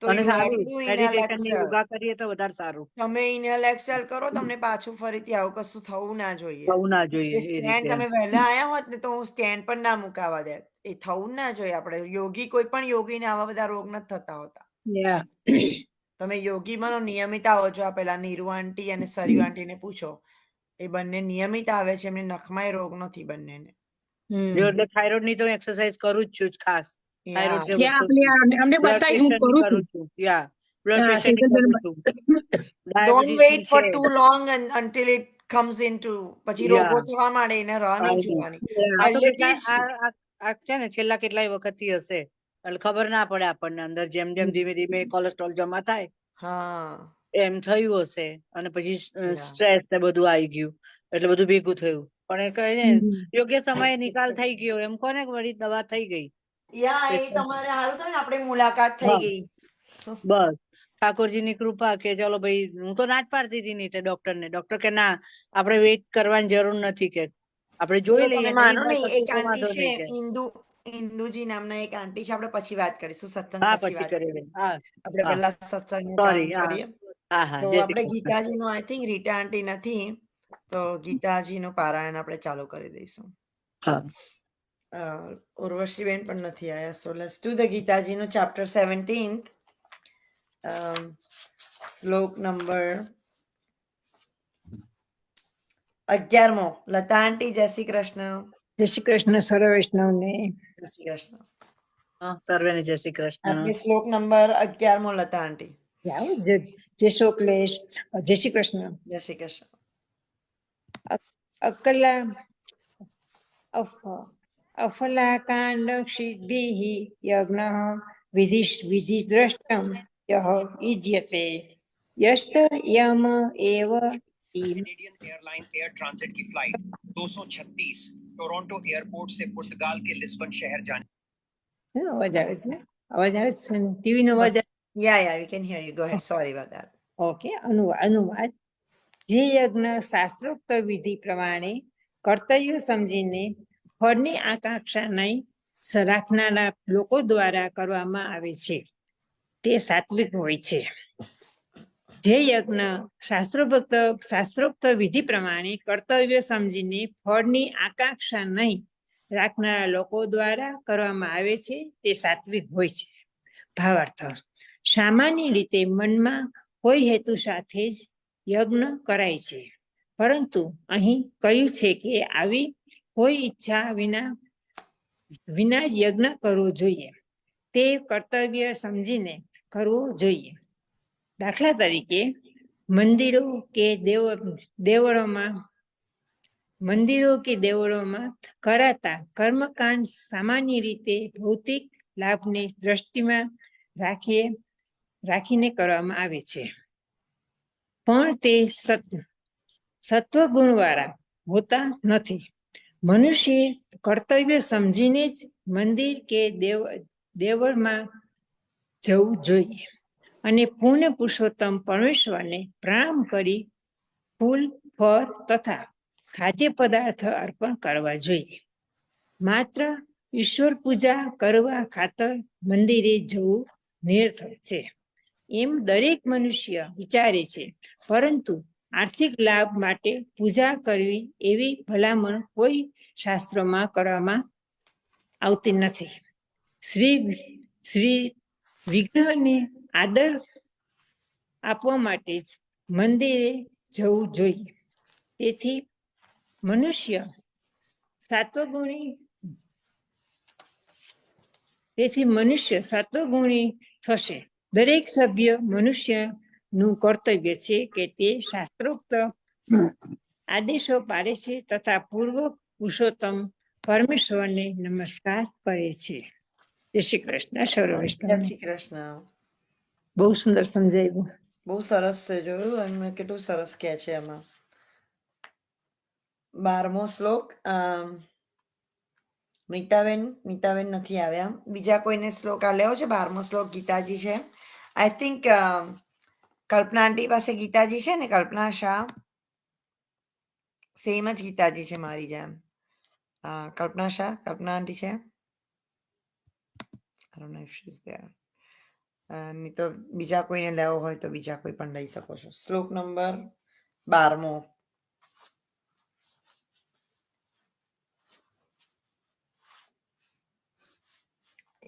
તો અને યુ હેવ સારું ટુ ડુ ઇનહેલ મેડિટેશન ને એક્સેલ. યોગા કરીએ તો વધારે સારું. તમે ઇનહેલ એક્સેલ કરો, તમને પાછું ફરીથી આવું કશું થવું ના જોઈએ. થવું ના જોઈએ એ એ સ્ટેન્ડ રીતે. તમે વહેલા આયા હોત ને તો હું સ્ટેન્ડ પણ ના મુકાવા દે. એ થવું ના જોઈએ. આપણે યોગી, કોઈ પણ યોગીને આવા બધા રોગ નથી થતા હોતા. યા તમે યોગી બનો, નિયમિત આવો. જો આ પેલા નીરુ આંટી અને સરયુ આંટીને પૂછો, એ બંને નિયમિત આવે છે, એમને નખમાય રોગ નથી બંનેને. જો એટલે થાઇરોઇડ ની તો એક્સરસાઇઝ કરું જ છું ખાસ. Yeah. થાઇરોઇડ યા અમને બતાવીશ, હું કરું છું. યા બ્લડ હા, પ્રેશર ની સેજલ બેન કરું છું. Don't ડાયાબિટીસ wait ની for છે. too long until it comes into, પછી રોગો Yeah. થવા માંડે, એને રાહ નહીં જોવાની. આ તો પહેલેથી કેટલા જ આ છે ને છેલ્લા કેટલાય વખત થી હશે એટલે ખબર ના પડે આપણને, અંદર જેમ જેમ ધીમે ધીમે કોલેસ્ટ્રોલ જમા થાય હા, એમ થયું હશે અને પછી Yeah. સ્ટ્રેસ ને બધું આવી ગયું એટલે બધું ભેગું થયું. પણ એ કહે ને યોગ્ય સમયે નિકાલ થઈ ગયો એમ કોને, વળી દવા થઈ ગઈ. યા એ તમારે સારું થયું ને, આપણે મુલાકાત થઈ હા. ગઈ. બસ ઠાકોરજી ની કૃપા કે ચલો ભાઈ, હું તો ના જ પાડતી હતી નહીં ડોક્ટર ને. ડોક્ટર કે ના, આપણે વેઇટ કરવાની જરૂર નથી કે આપણે જોઈ લઈએ, તમે નહીં માનો બસ નહીં, એક તો આંટી વાંધો છે, નહીં કે. ઇન્દુજી નામના એક આંટી છે, આપણે પછી વાત કરીશું, સત્સંગ હા પછી પછી વાત કરી કરીએ. હા આપણે હા પેલા સત્સંગનું કામ સોરી હા કરીએ. હા હા તો જય શ્રી આપણે કૃષ્ણ. ગીતાજીનું, આઈ થિંક રીટા આંટી નથી, તો ગીતાજીનું પારાયણ આપણે ચાલુ કરી દઈશું. હા ઉર્વશીબેન પણ નથી આયા, સો લેટ્સ ડુ ધ ગીતાજીનું ચેપ્ટર 17th, શ્લોક નંબર 11મો. લતા આંટી, જય શ્રી કૃષ્ણ. જય શ્રી કૃષ્ણ સર્વ વૈષ્ણવને. જય શ્રી કૃષ્ણ. હા સર્વેને જય શ્રી કૃષ્ણ. આપણે શ્લોક નંબર 11મો, લતા આંટી. જય શોકલેશ. જય શ્રી કૃષ્ણ. જય શ્રી કૃષ્ણ. અકલા અફલાકાંડ સિદ્ધિઃ યજ્ઞ વિધિ દ્રષ્ટમ યહ યુજ્યતે यस्त यम एव कैनेडियन एयरलाइन एयर ट्रांजिट की फ्लाइट 236 टोरंटो एयरपोर्ट से पुर्तगाल के लिस्बन शहर जाने. અવાજ આવે છે? અવાજ આવે છે? ટીવી નો અવાજ? Yeah, we can hear you. Go ahead. Sorry about that. Okay. અનુવાદ. જે યજ્ઞ શાસ્ત્રોક્ત વિધિ પ્રમાણે કર્તવ્ય સમજીને ફળની આકાંક્ષા નહીં રાખનારા લોકો દ્વારા કરવામાં આવે છે તે સાત્વિક હોય છે. જે યજ્ઞ શાસ્ત્રોક્ત વિધિ પ્રમાણે કર્તવ્ય સમજીને ફળની આકાંક્ષા નહીં રાખનારા લોકો દ્વારા કરવામાં આવે છે તે સાત્વિક હોય છે. ભાવાર્થ: સામાન્ય રીતે મનમાં કોઈ હેતુ સાથે જ યજ્ઞ કરાય છે, પરંતુ અહીં કહ્યું છે કે આવી કોઈ ઈચ્છા વિના જ યજ્ઞ કરવો જોઈએ. તે કર્તવ્ય સમજીને કરવો જોઈએ. દાખલા તરીકે મંદિરો કે દેવળોમાં કરાતા કર્મકાંડ સામાન્ય રીતે ભૌતિક લાભને દ્રષ્ટિમાં રાખીને કરવામાં આવે છે, પણ તે સત્વગુણવાળા હોતા નથી. મનુષ્ય કર્તવ્ય સમજીને જ મંદિર કે દેવળમાં જવું જોઈએ અને પૂર્ણ પુરુષોત્તમ પરમેશ્વરને પ્રણામ કરી ફૂલ, ફળ તથા ખાદ્ય પદાર્થ અર્પણ કરવા જોઈએ. માત્ર ઈશ્વર પૂજા કરવા ખાતર મંદિરે જવું નિરર્થક છે. એમ દરેક મનુષ્ય વિચારે છે, પરંતુ આર્થિક લાભ માટે પૂજા કરવી એવી ભલામણ કોઈ શાસ્ત્રોમાં કરવામાં આવતી નથી. શ્રી વિગ્રહને આદર આપવા માટે જ મંદિરે જવું જોઈએ. તેથી મનુષ્ય સત્વગુણી થશે. દરેક સભ્ય મનુષ્યનું કર્તવ્ય છે કે તે શાસ્ત્રોક્ત આદેશો પાડે છે તથા પૂર્વ પુરુષોત્તમ પરમેશ્વરને નમસ્કાર કરે છે. જય શ્રી કૃષ્ણ. સર્વ જય વૈષ્ણવને શ્રી કૃષ્ણ. બહુ સુંદર સમજાવ્યું. બહુ સરસ છે, જોયું એમને કેટલું સરસ કહે છે એમાં. 12મો શ્લોક. નીતાબેન નથી આવ્યા. બીજા કોઈને શ્લોક આ લેવો છે? 12મો શ્લોક ગીતાજી છે. આઈ થિંક કલ્પના આંટી પાસે ગીતાજી છે ને? કલ્પના શાહ સેમ જ ગીતાજી છે મારી જેમ. કલ્પના શાહ, કલ્પના આંટી છે? નહીં તો બીજા કોઈને લેવો હોય તો બીજા કોઈ પણ લઈ શકો છો. શ્લોક નંબર 12મો.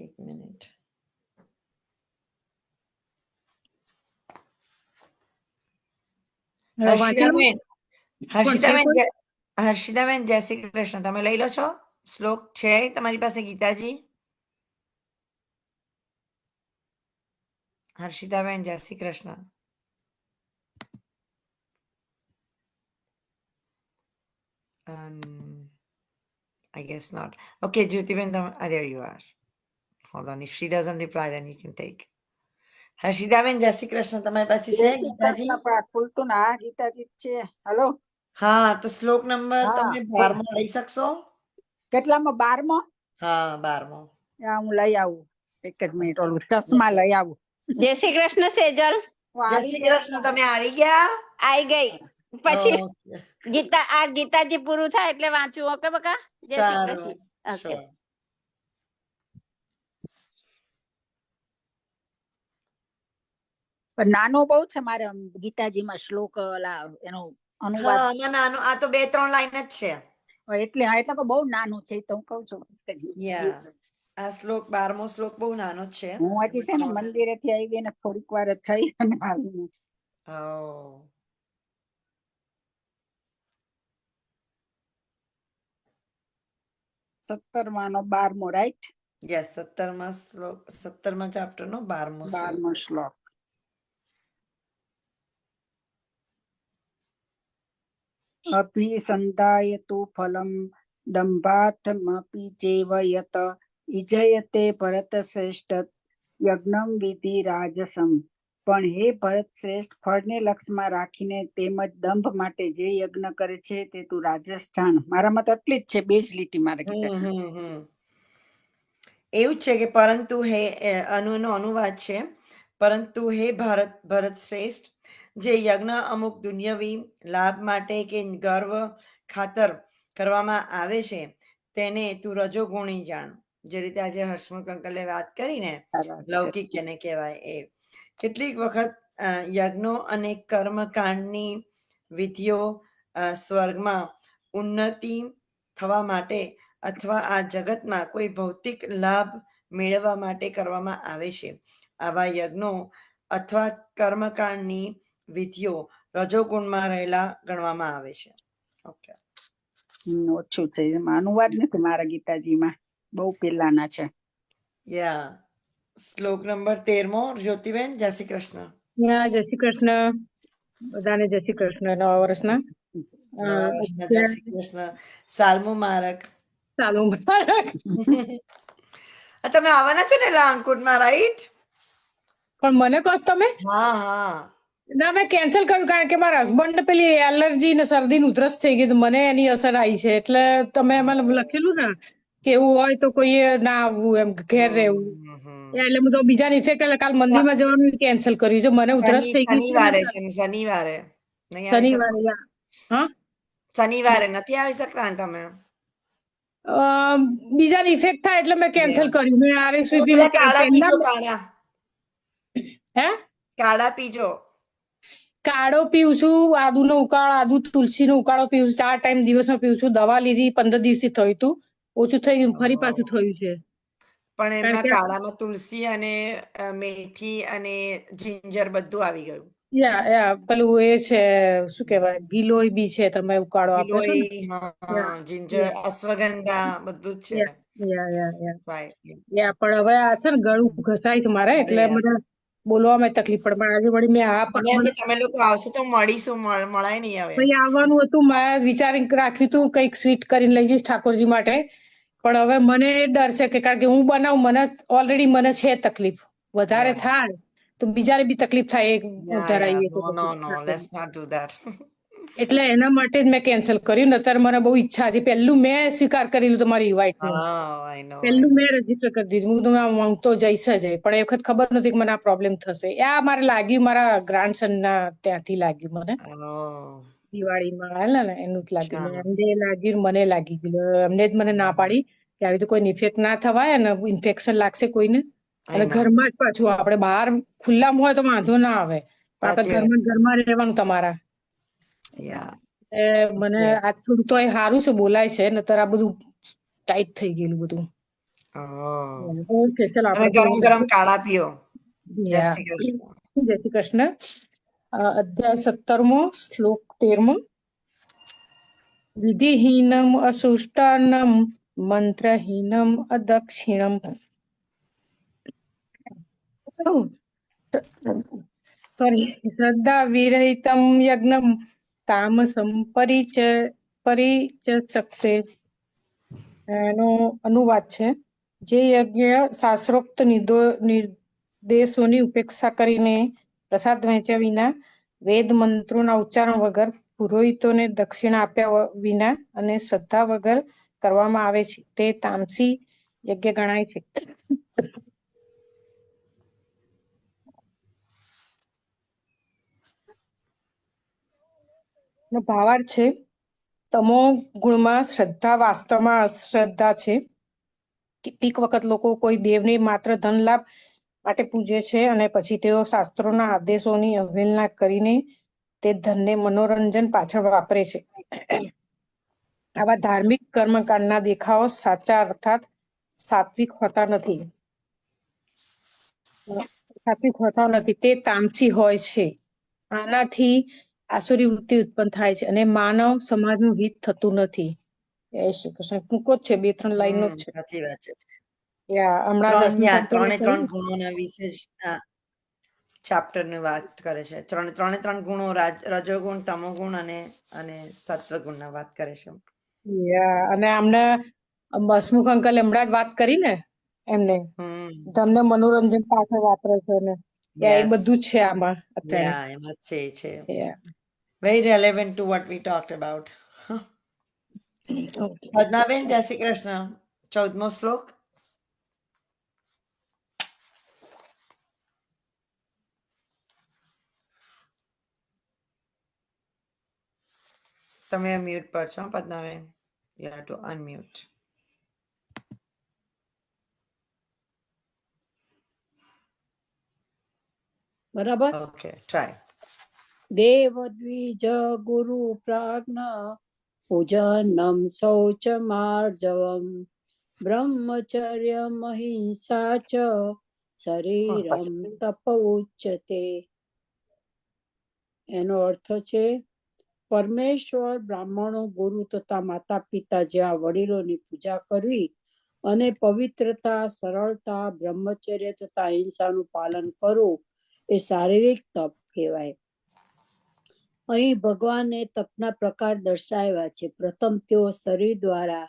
એક મિનિટ. હર્ષિતાબેન જય શ્રી કૃષ્ણ. તમે લઈ લો છો? શ્લોક છે તમારી પાસે ગીતાજી? હર્ષિતાબેન જય Shri Krishna. I guess not. Okay, Jyotiben, there you are. Hold on. If she doesn't reply, then you can take. હર્ષિતાબેન જય શ્રી કૃષ્ણ. તમારી પાસે છે ગીતાજી? ખુલતું ના ગીતાજી છે. હલો, હા, તો શ્લોક નંબર તમે 12મો લઈ શકશો? કેટલામાં? 12મો? હા, 12મો. હું લઈ આવું. એક જ મિનિટ, ઓલું ચશ્મા લઈ આવું. જય શ્રી કૃષ્ણ સેજલ. જય શ્રી કૃષ્ણ. તમે આવી ગયા? આવી ગઈ. પછી ગીતાજી પૂરું થાય એટલે વાંચું. ઓકે બકા? જય શ્રી કૃષ્ણ. ઓકે. નાનો બહુ છે મારે ગીતાજીમાં શ્લોક એનો અનુવાદ. નાનો, આ તો 2-3 લાઈન જ છે. એટલે તો બહુ નાનું છે, તો હું કઉ છું. આ શ્લોક 12મો શ્લોક બહુ નાનો છે. હું હજી છે ને મંદિરે થી આવી ને થોડીક વાર થઈ અને આવીને. 17માંનો 12મો, રાઈટ? યસ, 17મા શ્લોક, 17મા ચેપ્ટર નો 12મો શ્લોક. અભિસંધાયતુ ફલમ દંભાથમપી ચેવ યત ઇજયતે ભરત શ્રેષ્ઠ યજ્ઞમ વિધિ રાજસમ. પણ હે ભરત શ્રેષ્ઠ, ફળને લક્ષમાં રાખીને તેમજ દંભ માટે જે યજ્ઞ કરે છે તે તું રાજસ્થાન. મારામાં તો એટલી જ છે, 2 જ લીટી મારે. એવું છે કે પરંતુ હે અનુનો અનુવાદ છે. પરંતુ હે ભરત શ્રેષ્ઠ, જે યજ્ઞ અમુક દુન્યવી લાભ માટે કે ગર્વ ખાતર કરવામાં આવે છે તેને તું રજોગુણી જાણ. જે રીતે આજે હર્ષમુખ અંકલે વાત કરી ને, લૌકિક જેને કહેવાય એ. કેટલીક વખત યજ્ઞો અને કર્મકાંડની વિધિઓ સ્વર્ગમાં ઉન્નતિ થવા માટે અથવા આ જગતમાં કોઈ ભૌતિક લાભ મેળવવા માટે કરવામાં આવે છે. આવા યજ્ઞો અથવા કર્મકાંડની વિધિઓ રજોગુણમાં રહેલા ગણવામાં આવે છે. ઓકે, ઓછું છે, અનુવાદ નથી મારા ગીતાજીમાં, બહુ પેલાના છે. શ્લોક નંબર 13મો. જ્યોતિબેન જય શ્રી કૃષ્ણ. જય શ્રી કૃષ્ણ. બધાને જય શ્રી કૃષ્ણ. નવા વર્ષના જય શ્રી કૃષ્ણ. સાલ મુબારક. સાલ મુબારક. તમે આવવાના છો ને અંકુટમાં, રાઈટ? પણ મને કહો તમે. હા. ના, મેં કેન્સલ કર્યું કારણ કે મારા હસબન્ડ પેલી એલર્જી ને શરદી ઉધરસ થઈ ગઈ, મને એની અસર આવી છે. એટલે તમે એમાં લખેલું ને કે એવું હોય તો કોઈ ના આવવું, એમ ઘેર રહેવું. એટલે હું તો બીજાની ઇફેક્ટ, એટલે કાલ મંદિરમાં જવાનું કેન્સલ કર્યું. જો મને ઉધરસ થઈ ગઈ શનિવારે નથી આવી શકતા ને તમે? બીજાની ઇફેક્ટ થાય એટલે મેં કેન્સલ કર્યું. મેં RSVP હે કાળા પીજો. કાળો પીવું છું, આદુનો ઉકાળો, આદુ તુલસીનો ઉકાળો પીવું છું, 4 ટાઈમ દિવસમાં પીવું છું. દવા લીધી 15 દિવસથી થયું હતું, ઓછું થઈ ગયું, ફરી પાછું થયું છે. પણ કારણ એમાં કે કાળામાં તુલસી અને મેથી અને જિંજર બધું આવી ગયું. પેલું એ છે, શું કહેવાય, ગિલોય બી છે, તમે ઉકાળો આપો છો ને. ગિલોય, જિંજર, અશ્વગંધા બધું જ છે. પણ હવે આ છે ને ગળું ઘસાય છે મારે, એટલે મને બોલવામાં તકલીફ પડે. પણ આજે વળી મેં તમે લોકો આવશો તો મળીશું, મળાય નહીં હવે. ભાઈ આવવાનું હતું, મેં વિચારી રાખ્યું હતું કંઈક સ્વીટ કરીને લઈ જઈશ ઠાકોરજી માટે. પણ હવે મને ડર છે કે કારણ કે હું બનાવું, મને ઓલરેડી મને છે તકલીફ, વધારે થાય તો બીજાને બી તકલીફ થાય. એટલે એના માટે જ મેં કેન્સલ કર્યું. અત્યારે મને બહુ ઈચ્છા હતી, પહેલું મેં સ્વીકાર કરેલું તમારી ઇન્વાઇટ નું, પહેલું મેં રજીસ્ટર કરી દીધું. હું તો જઈશ જ. પણ એ વખત ખબર નથી કે મને આ પ્રોબ્લેમ થશે. આ મારે લાગ્યું, મારા ગ્રાન્ડસન ના ત્યાંથી લાગ્યું મને. દિવાળીમાં આવેલા ને એનું જ લાગ્યું. એમને લાગ્યું, મને લાગી ગયું. એમને જ મને ના પાડી કે આવી તો કોઈ ઇન્ફેક્ટ ના થવાય ને ઇન્ફેક્શન લાગશે કોઈને. અને ઘરમાં જ પાછું, આપણે બહાર ખુલ્લામાં હોય તો વાંધો ના આવે, પણ આપણે ઘરમાં રહેવાનું તમારા. મને આ થોડું તો સારું છે, બોલાય છે, નતર આ બધું ટાઈટ થઈ ગયેલું બધું. ઓકે, ચલો આપણે ગરમ કાળા પીઓ. જય શ્રી કૃષ્ણ. અધ્યાય 17મો, શ્લોક 13મો. વિધિહીનમ અસુષ્ટાન્નમ મંત્રહીનમ અદક્ષિણમ શ્રદ્ધા વિરહિતમ યજ્ઞમ તામસમ પરિચક્ષતે. એનો અનુવાદ છે, જે યજ્ઞ શાસ્ત્રોક્ત નિર્દેશોની ઉપેક્ષા કરીને, પ્રસાદ વહેંચ્યા વિના, વેદ મંત્રોના ઉચ્ચારણ વગર, પુરોહિતોને દક્ષિણા આપ્યા વિના અને શ્રદ્ધા વગર કરવામાં આવે છે, તે તામસી યજ્ઞ ગણાય છે. ભાવાર્થ છે, તમો ગુણમાં શ્રદ્ધા વાસ્તવમાં અશ્રદ્ધા છે. કેટલીક વખત લોકો કોઈ દેવને માત્ર ધન લાભ માટે પૂજે છે અને પછી તેઓ શાસ્ત્રોના આદેશોની અવહેલના કરીને તે ધનને મનોરંજન પાછળ વાપરે છે. આવા ધાર્મિક કર્મકાંડના દેખાવો સાચા અર્થાત સાત્વિક હોતા નથી, તે તામસી હોય છે. આનાથી આસુરી વૃત્તિ ઉત્પન્ન થાય છે અને માનવ સમાજનું હિત થતું નથી. જય શ્રી કૃષ્ણ. ટૂંકો જ છે, 2-3 લાઈનો જ છે. સાચી વાત છે. હમણાં જ 3 ગુણોના વિશે ચેપ્ટરની વાત કરે છે. 3 ગુણો, રજોગુણ, તમોગુણ અને સત્વગુણના વાત કરે છે. અને આમને હસમુખ અંકલ હમણાં જ વાત કરી ને, એમને ધનને મનોરંજન પાછળ વાપરે છે ને, એ બધું જ છે આમાં અત્યારે. એમાં છે. Very relevant to what we talked about. Padmaben, જય શ્રી કૃષ્ણ. 14મો શ્લોક. તમે મ્યુટ પર છો Padmaben. You have to unmute. બરાબર. Okay, try. દેવ દ્વિજ ગુરુ પ્રાજ્ઞ પૂજનમ શૌચમાર્જવમ બ્રહ્મચર્ય મહિંસા ચ શરીરમ તપ ઉચ્યતે. એનો અર્થ છે, પરમેશ્વર, બ્રાહ્મણો, ગુરુ તથા માતા પિતા જેવા વડીલોની પૂજા કરવી અને પવિત્રતા, સરળતા, બ્રહ્મચર્ય તથા અહિંસાનું પાલન કરવું એ શારીરિક તપ કહેવાય. અહીં ભગવાને તપના પ્રકાર દર્શાવ્યા છે. પ્રથમ તેઓ શરીર દ્વારા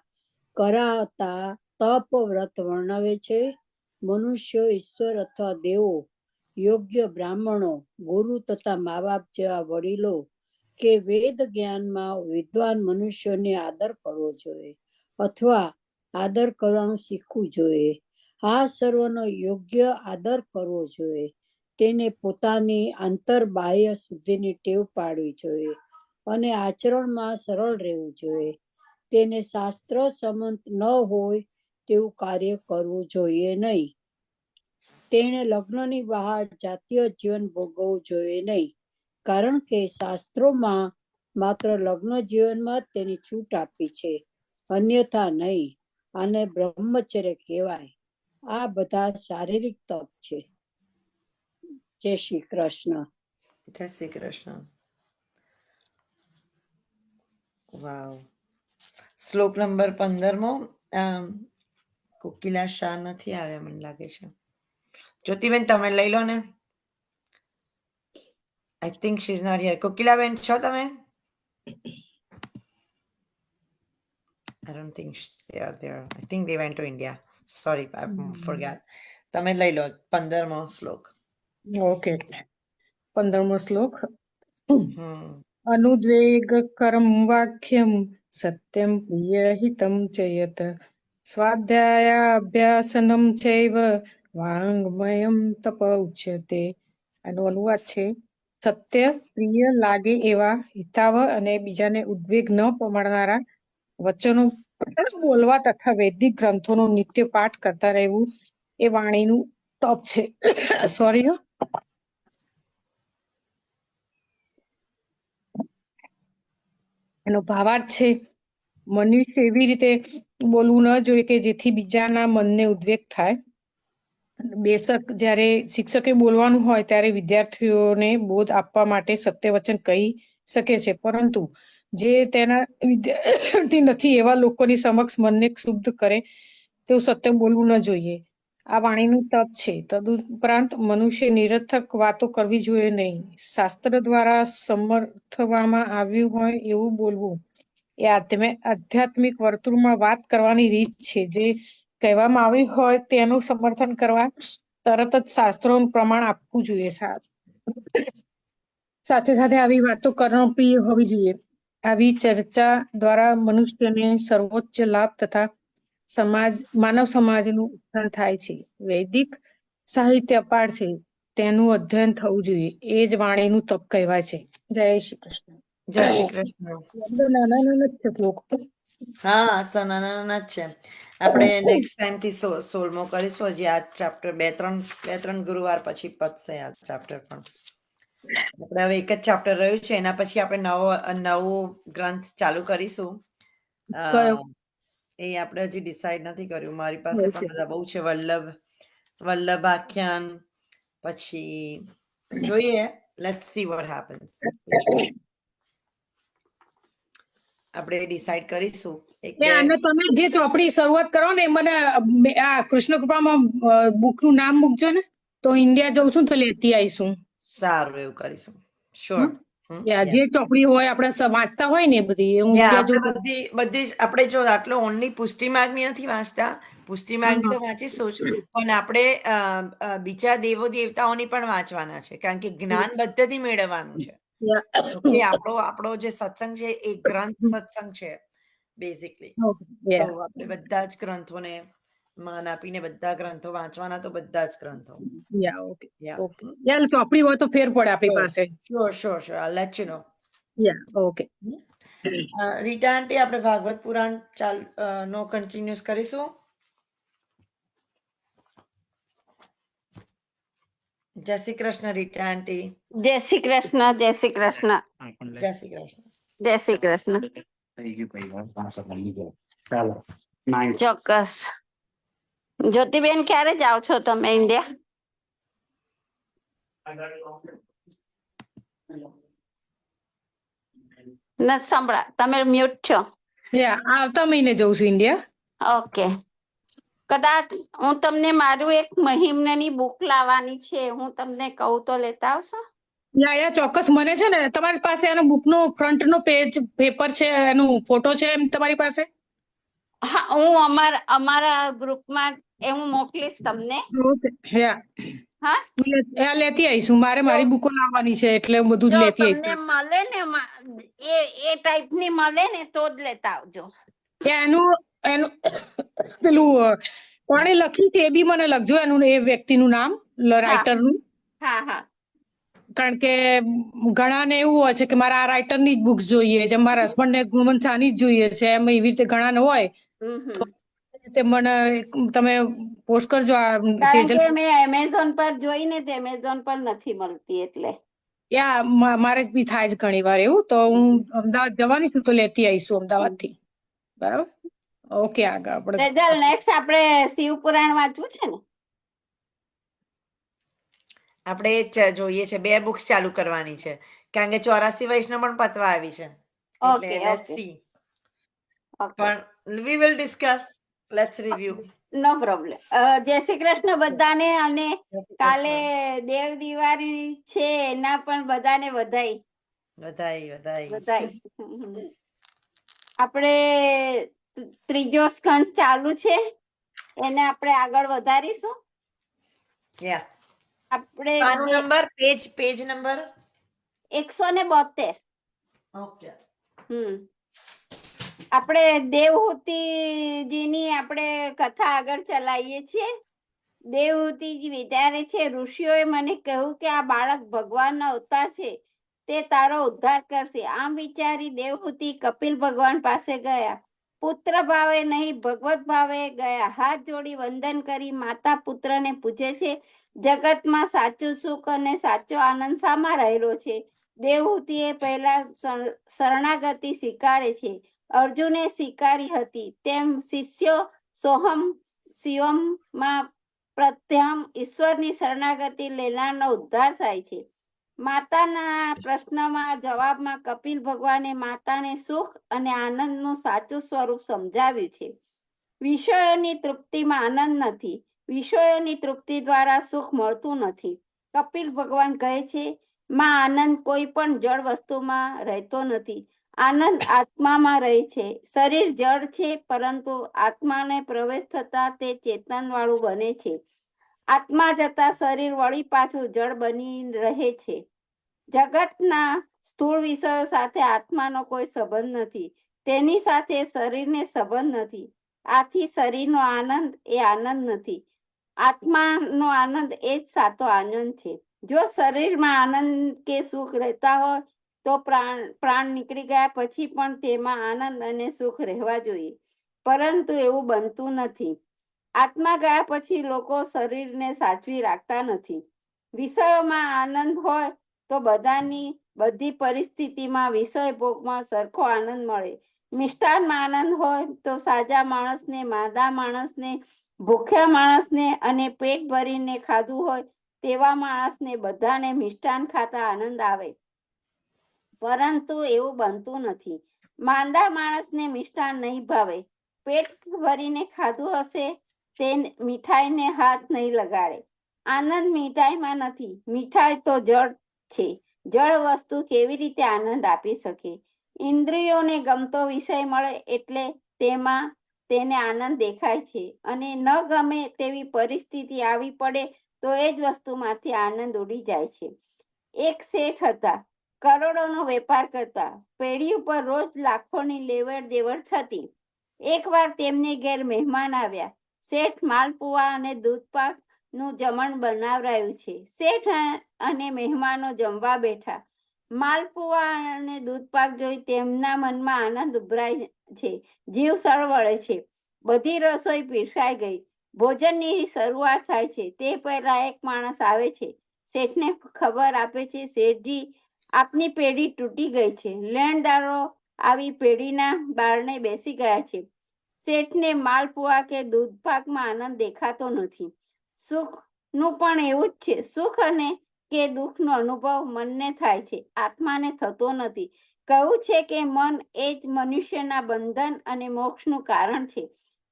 કરાતા તપ વ્રત વર્ણવે છે. મનુષ્યો, ઈશ્વર અથવા દેવો, યોગ્ય બ્રાહ્મણો, ગુરુ તથા મા બાપ જેવા વડીલો કે વેદ જ્ઞાનમાં વિદ્વાન મનુષ્યોને આદર કરવો જોઈએ અથવા આદર કરવાનું શીખવું જોઈએ. આ સર્વનો યોગ્ય આદર કરવો જોઈએ. તેને પોતાની આંતર બાહ્ય શુદ્ધિની ટેવ પાડવી જોઈએ અને આચરણમાં સરળ રહેવું જોઈએ. તેને શાસ્ત્ર સંમત ન હોય તેવું કાર્ય કરવું જોઈએ નહીં. તેણે લગ્નની બહાર જાતીય જીવન ભોગવવું જોઈએ નહીં, કારણ કે શાસ્ત્રોમાં માત્ર લગ્ન જીવનમાં જ તેની છૂટ આપી છે, અન્યથા નહીં. આને બ્રહ્મચર્ય કહેવાય. આ બધા શારીરિક તપ છે. જય શ્રી કૃષ્ણ. જય શ્રી કૃષ્ણ. વાવ. શ્લોક નંબર 15મો. કોકિલા શાહ નથી આવ્યા મને લાગે છે. જ્યોતિબેન તમે લઈ લો ને. I think she is not here. Kokilaben છો તમે? I don't think they are there. I think they went to India. Sorry, I forgot. તમે લઈ લો 15મો શ્લોક. ઓકે. 15મો શ્લોક. અનુદ્વેગ કરમ વાક્યમ સત્યમ પ્રિય હિતમ ચ યત સ્વાધ્યાયાભ્યાસનમ ચૈવ વાંગમયમ તપ ઉચ્યતે. આનો અનુવાદ છે સત્ય પ્રિય લાગે એવા હિતાવ અને બીજાને ઉદ્વેગ ન પમાડનારા વચનો બોલવા તથા વૈદિક ગ્રંથોનો નિત્ય પાઠ કરતા રહેવું એ વાણીનું તપ છે. સોરી. એનો ભાવાર્થ છે મનુષ્ય એવી રીતે બોલવું ન જોઈએ કે જેથી બીજાના મનને ઉદ્વેગ થાય. બેશક જ્યારે શિક્ષકે બોલવાનું હોય ત્યારે વિદ્યાર્થીઓને બોધ આપવા માટે સત્ય વચન કહી શકે છે, પરંતુ જે તેના વિદ્યાર્થી નથી એવા લોકોની સમક્ષ મનને ક્ષુબ્ધ કરે તેવું સત્ય બોલવું ન જોઈએ. આ વાણીનું તપ છે. તદુપરાંત મનુષ્ય નિરર્થક વાતો કરવી જોઈએ નહીં. શાસ્ત્ર દ્વારા સમર્થવામાં આવ્યું હોય એવું બોલવું એ આધ્યાત્મિક વર્તુળમાં વાત કરવાની રીત છે. જે કહેવામાં આવ્યું હોય તેનું સમર્થન કરવા તરત જ શાસ્ત્રોનું પ્રમાણ આપવું જોઈએ. સાથે સાથે આવી વાતો કર્ણપ્રિય હોવી જોઈએ. આવી ચર્ચા દ્વારા મનુષ્યને સર્વોચ્ચ લાભ તથા માનવ સમાજનું ઉત્થાન થાય છે. વૈદિક સાહિત્ય અપાર છે, તેનું અધ્યયન થવું જોઈએ. એ જ વાણીનું તપ કહેવાય છે. જય શ્રી કૃષ્ણ. જય શ્રી કૃષ્ણ. નાના નાના છે શ્લોક. હા, નાના નાના જ છે. આપણે નેક્સ્ટ ટાઈમ થી 16મો કરીશું. હજી આ ચેપ્ટર બે ત્રણ ગુરુવાર પછી પતશે આ ચેપ્ટર પણ. આપણે હવે એક જ ચેપ્ટર રહ્યું છે, એના પછી આપણે નવો ગ્રંથ ચાલુ કરીશું. એ આપણે હજી ડિસાઈડ નથી કર્યું. મારી પાસે પણ બધા બહુ છે. વલ્લભાખ્યાન, પછી જોઈએ. Let's see what happens. આપણે ડિસાઈડ કરીશું. તમે જે ચોપડી શરૂઆત કરો ને મને આ કૃષ્ણ કૃપામાં બુક નું નામ મૂકજો ને, તો ઇન્ડિયા જઉં છું તો લેતી આવીશું. સારું, એવું કરીશું. શ્યોર. જે ચોપડી હોય આપણે વાંચતા હોય ને બધી બધી જ આપણે જો આટલો ઓનલી પુષ્ટિ માર્ગની નથી વાંચતા. પુષ્ટિ માર્ગની તો વાંચીશું જ, પણ આપણે બીજા દેવો દેવતાઓની પણ વાંચવાના છે, કારણ કે જ્ઞાન બધેથી મેળવવાનું છે. આપણો જે સત્સંગ છે એ ગ્રંથ સત્સંગ છે બેઝિકલી. આપણે બધા જ ગ્રંથોને માન આપીને બધા ગ્રંથો વાંચવાના, તો બધા જ ગ્રંથો. ચોપડી હોય તો ફેર પડે આપણી પાસે. Sure. I'll let you know. Okay. Rita aunty, આપણે ભાગવત પુરાણ નો કન્ટિન્યુઅસ કરીશું. જય શ્રી કૃષ્ણ રીટા આંટી. જય શ્રી કૃષ્ણ. જય શ્રી કૃષ્ણ. જય શ્રી કૃષ્ણ. જય શ્રી કૃષ્ણ. ચોક્કસ. જ્યોતિબેન, ક્યારે જાઓ છો તમે ઇન્ડિયા? નથી સાંભળા, તમે મ્યુટ છો. આવતા મહિને જઉં છું ઇન્ડિયા. ઓકે. કદાચ હું તમને મારું એક મહિમની બુક લાવવાની છે, હું તમને કહું તો લેતા આવશો? ચોક્કસ. મને છે ને તમારી પાસે એનો બુક નો ફ્રન્ટ નો પેપર છે, એનું ફોટો છે એમ તમારી પાસે? હા, હું અમારા ગ્રુપમાં હું મોકલીશ તમને. હા, લેતી આવીશું. મારી બુકો લાવવાની છે એટલે બધું લેતી આવીશું. તમને મળે ને એ ટાઈપની મળે ને તો જ લેતા આવજો. એનું પેલું કોણે લખ્યું છે એ બી મને લખજો, એનું એ વ્યક્તિનું નામ, રાઇટરનું. હા. કારણ કે ઘણાને એવું હોય છે કે મારે આ રાઇટરની જ બુક્સ જોઈએ છે, મારા હસબન્ડને ગુણવંત સાની જ જોઈએ છે, એમ એવી રીતે ઘણાને હોય. મને તમે પોસ્ટ કરજો આ કારણ સેજલ. કે મેં એમેઝોન પર જોઈને તે એમેઝોન પર નથી મળતી એટલે. મારે બી થાય જ ઘણી વાર એવું, તો હું અમદાવાદ જવાની છું તો લેતી આવીશું અમદાવાદ થી. બરાબર, ઓકે. આગળ આપણે સેજલ નેક્સ્ટ આપણે શિવ પુરાણ વાંચવું છે ને? આપણે જોઈએ છે, 2 બુક્સ ચાલુ કરવાની છે કારણ કે 84 વૈષ્ણવ પણ પતવા આવી છે, એટલે લેટ્સ સી. પણ we will discuss, let's review. No problem. જય શ્રી કૃષ્ણ બધાને. અને કાલે દેવ દિવાળી છે, એના પણ બધાને વધાઈ. આપણે ત્રીજો સ્કંદ ચાલુ છે, એને આપણે આગળ વધારીશું. આપણે નંબર પેજ નંબર 172. ઓકે. આપણે દેવહૂતિજીની આપણે કથા આગળ ચલાવીએ છીએ. દેવહૂતિજી વિચારે છે, ઋષિઓએ મને કહ્યું કે આ બાળક ભગવાનનો અવતાર છે, તે તારો ઉદ્ધાર કરશે. આમ વિચારી દેવહૂતિ કપિલ ભગવાન પાસે ગયા. પુત્ર ભાવે નહીં, ભગવત ભાવે ગયા. હાથ જોડી વંદન કરી માતા પુત્રને પૂછે છે, જગતમાં સાચું સુખ અને સાચો આનંદ શામાં રહેલો છે? દેવહૂતિએ પહેલા શરણાગતિ સ્વીકારે છે. અર્જુને સ્વીકારી હતી તેમ શિષ્યો સોહમ શિવમમાં પ્રત્યમ ઈશ્વરની શરણાગતિ લેનારનો ઉદ્ધાર થાય છે. માતાના પ્રશ્નમાં જવાબમાં કપિલ ભગવાને માતાને સુખ અને આનંદનું સાચું સ્વરૂપ સમજાવ્યું છે. વિષયોની તૃપ્તિમાં આનંદ નથી. વિષયોની તૃપ્તિ દ્વારા સુખ મળતું નથી. કપિલ ભગવાન કહે છે, માં આનંદ કોઈ પણ જળ વસ્તુમાં રહેતો નથી. આનંદ આત્મામાં રહે છે. શરીર જળ છે, પરંતુ આત્માને પ્રવેશ થતા તે ચેતન વાળું બને છે. આત્મા જતા શરીર વળી પાછું જળ બની રહે છે. જગતના સ્થૂળ વિષયો સાથે આત્માનો કોઈ સંબંધ નથી. તેની સાથે શરીરને સંબંધ નથી. આથી શરીરનો આનંદ એ આનંદ નથી. આત્માનો આનંદ એ જ સાચો આનંદ છે. જો શરીરમાં આનંદ કે સુખ રહેતા હોય તો પ્રાણ નીકળી ગયા પછી પણ તેમાં આનંદ અને સુખ રહેવા જોઈએ, પરંતુ એવું બનતું નથી. આત્મા ગયા પછી લોકો શરીરને સાચવી રાખતા નથી. વિષયોમાં આનંદ હોય તો બધી પરિસ્થિતિમાં વિષય ભોગમાં સરખો આનંદ મળે. મિષ્ટાનમાં આનંદ હોય તો સાજા માણસને, માંદા માણસને, ભૂખ્યા માણસને અને પેટ ભરીને ખાધું હોય તેવા માણસને બધાને મિષ્ટાન ખાતા આનંદ આવે, પરંતુ એવું બનતું નથી. માંદા માણસને મિષ્ટાન નહીં ભાવે. પેટ ભરીને ખાધું હશે તે મીઠાઈને હાથ નહીં લગાડે. આનંદ મીઠાઈમાં નથી. મીઠાઈ તો જળ છે. જળ વસ્તુ કેવી રીતે આનંદ આપી શકે? ઇન્દ્રિયોને ગમતો વિષય મળે એટલે તેમાં તેને આનંદ દેખાય છે, અને ન ગમે તેવી પરિસ્થિતિ આવી પડે તો એ જ વસ્તુમાંથી આનંદ ઉડી જાય છે. એક શેઠ હતા, કરોડોનો વેપાર કરતા. પેઢી ઉપર રોજ લાખોની લેવડ દેવડ થતી. એકવાર તેમને ઘેર મહેમાન આવ્યા. શેઠ માલપુઆ અને દૂધપાક નું જમણ બનાવરાયું છે. શેઠ અને મહેમાનો જમવા બેઠા. માલપુઆ અને દૂધપાક જોઈ તેમના મનમાં આનંદ ઉભરાય છે, જીવ સળવળે છે. બધી રસોઈ પીરસાઈ ગઈ. ભોજનની શરૂઆત થાય છે તે પહેલા એક માણસ આવે છે. શેઠને ખબર આપે છે, શેઠજી, આપની પેઢી તૂટી ગઈ છે. લેણદારો આવી પેઢીના બારણે બેસી ગયા છે. શેઠને માલપુઆ કે દૂધપાકમાં આનંદ દેખાતો નથી. સુખનું પણ એવું જ છે. સુખ અને કે દુઃખનો અનુભવ મનને થાય છે, આત્માને થતો નથી. કહ્યું છે કે મન એ જ મનુષ્યના બંધન અને મોક્ષનું કારણ છે.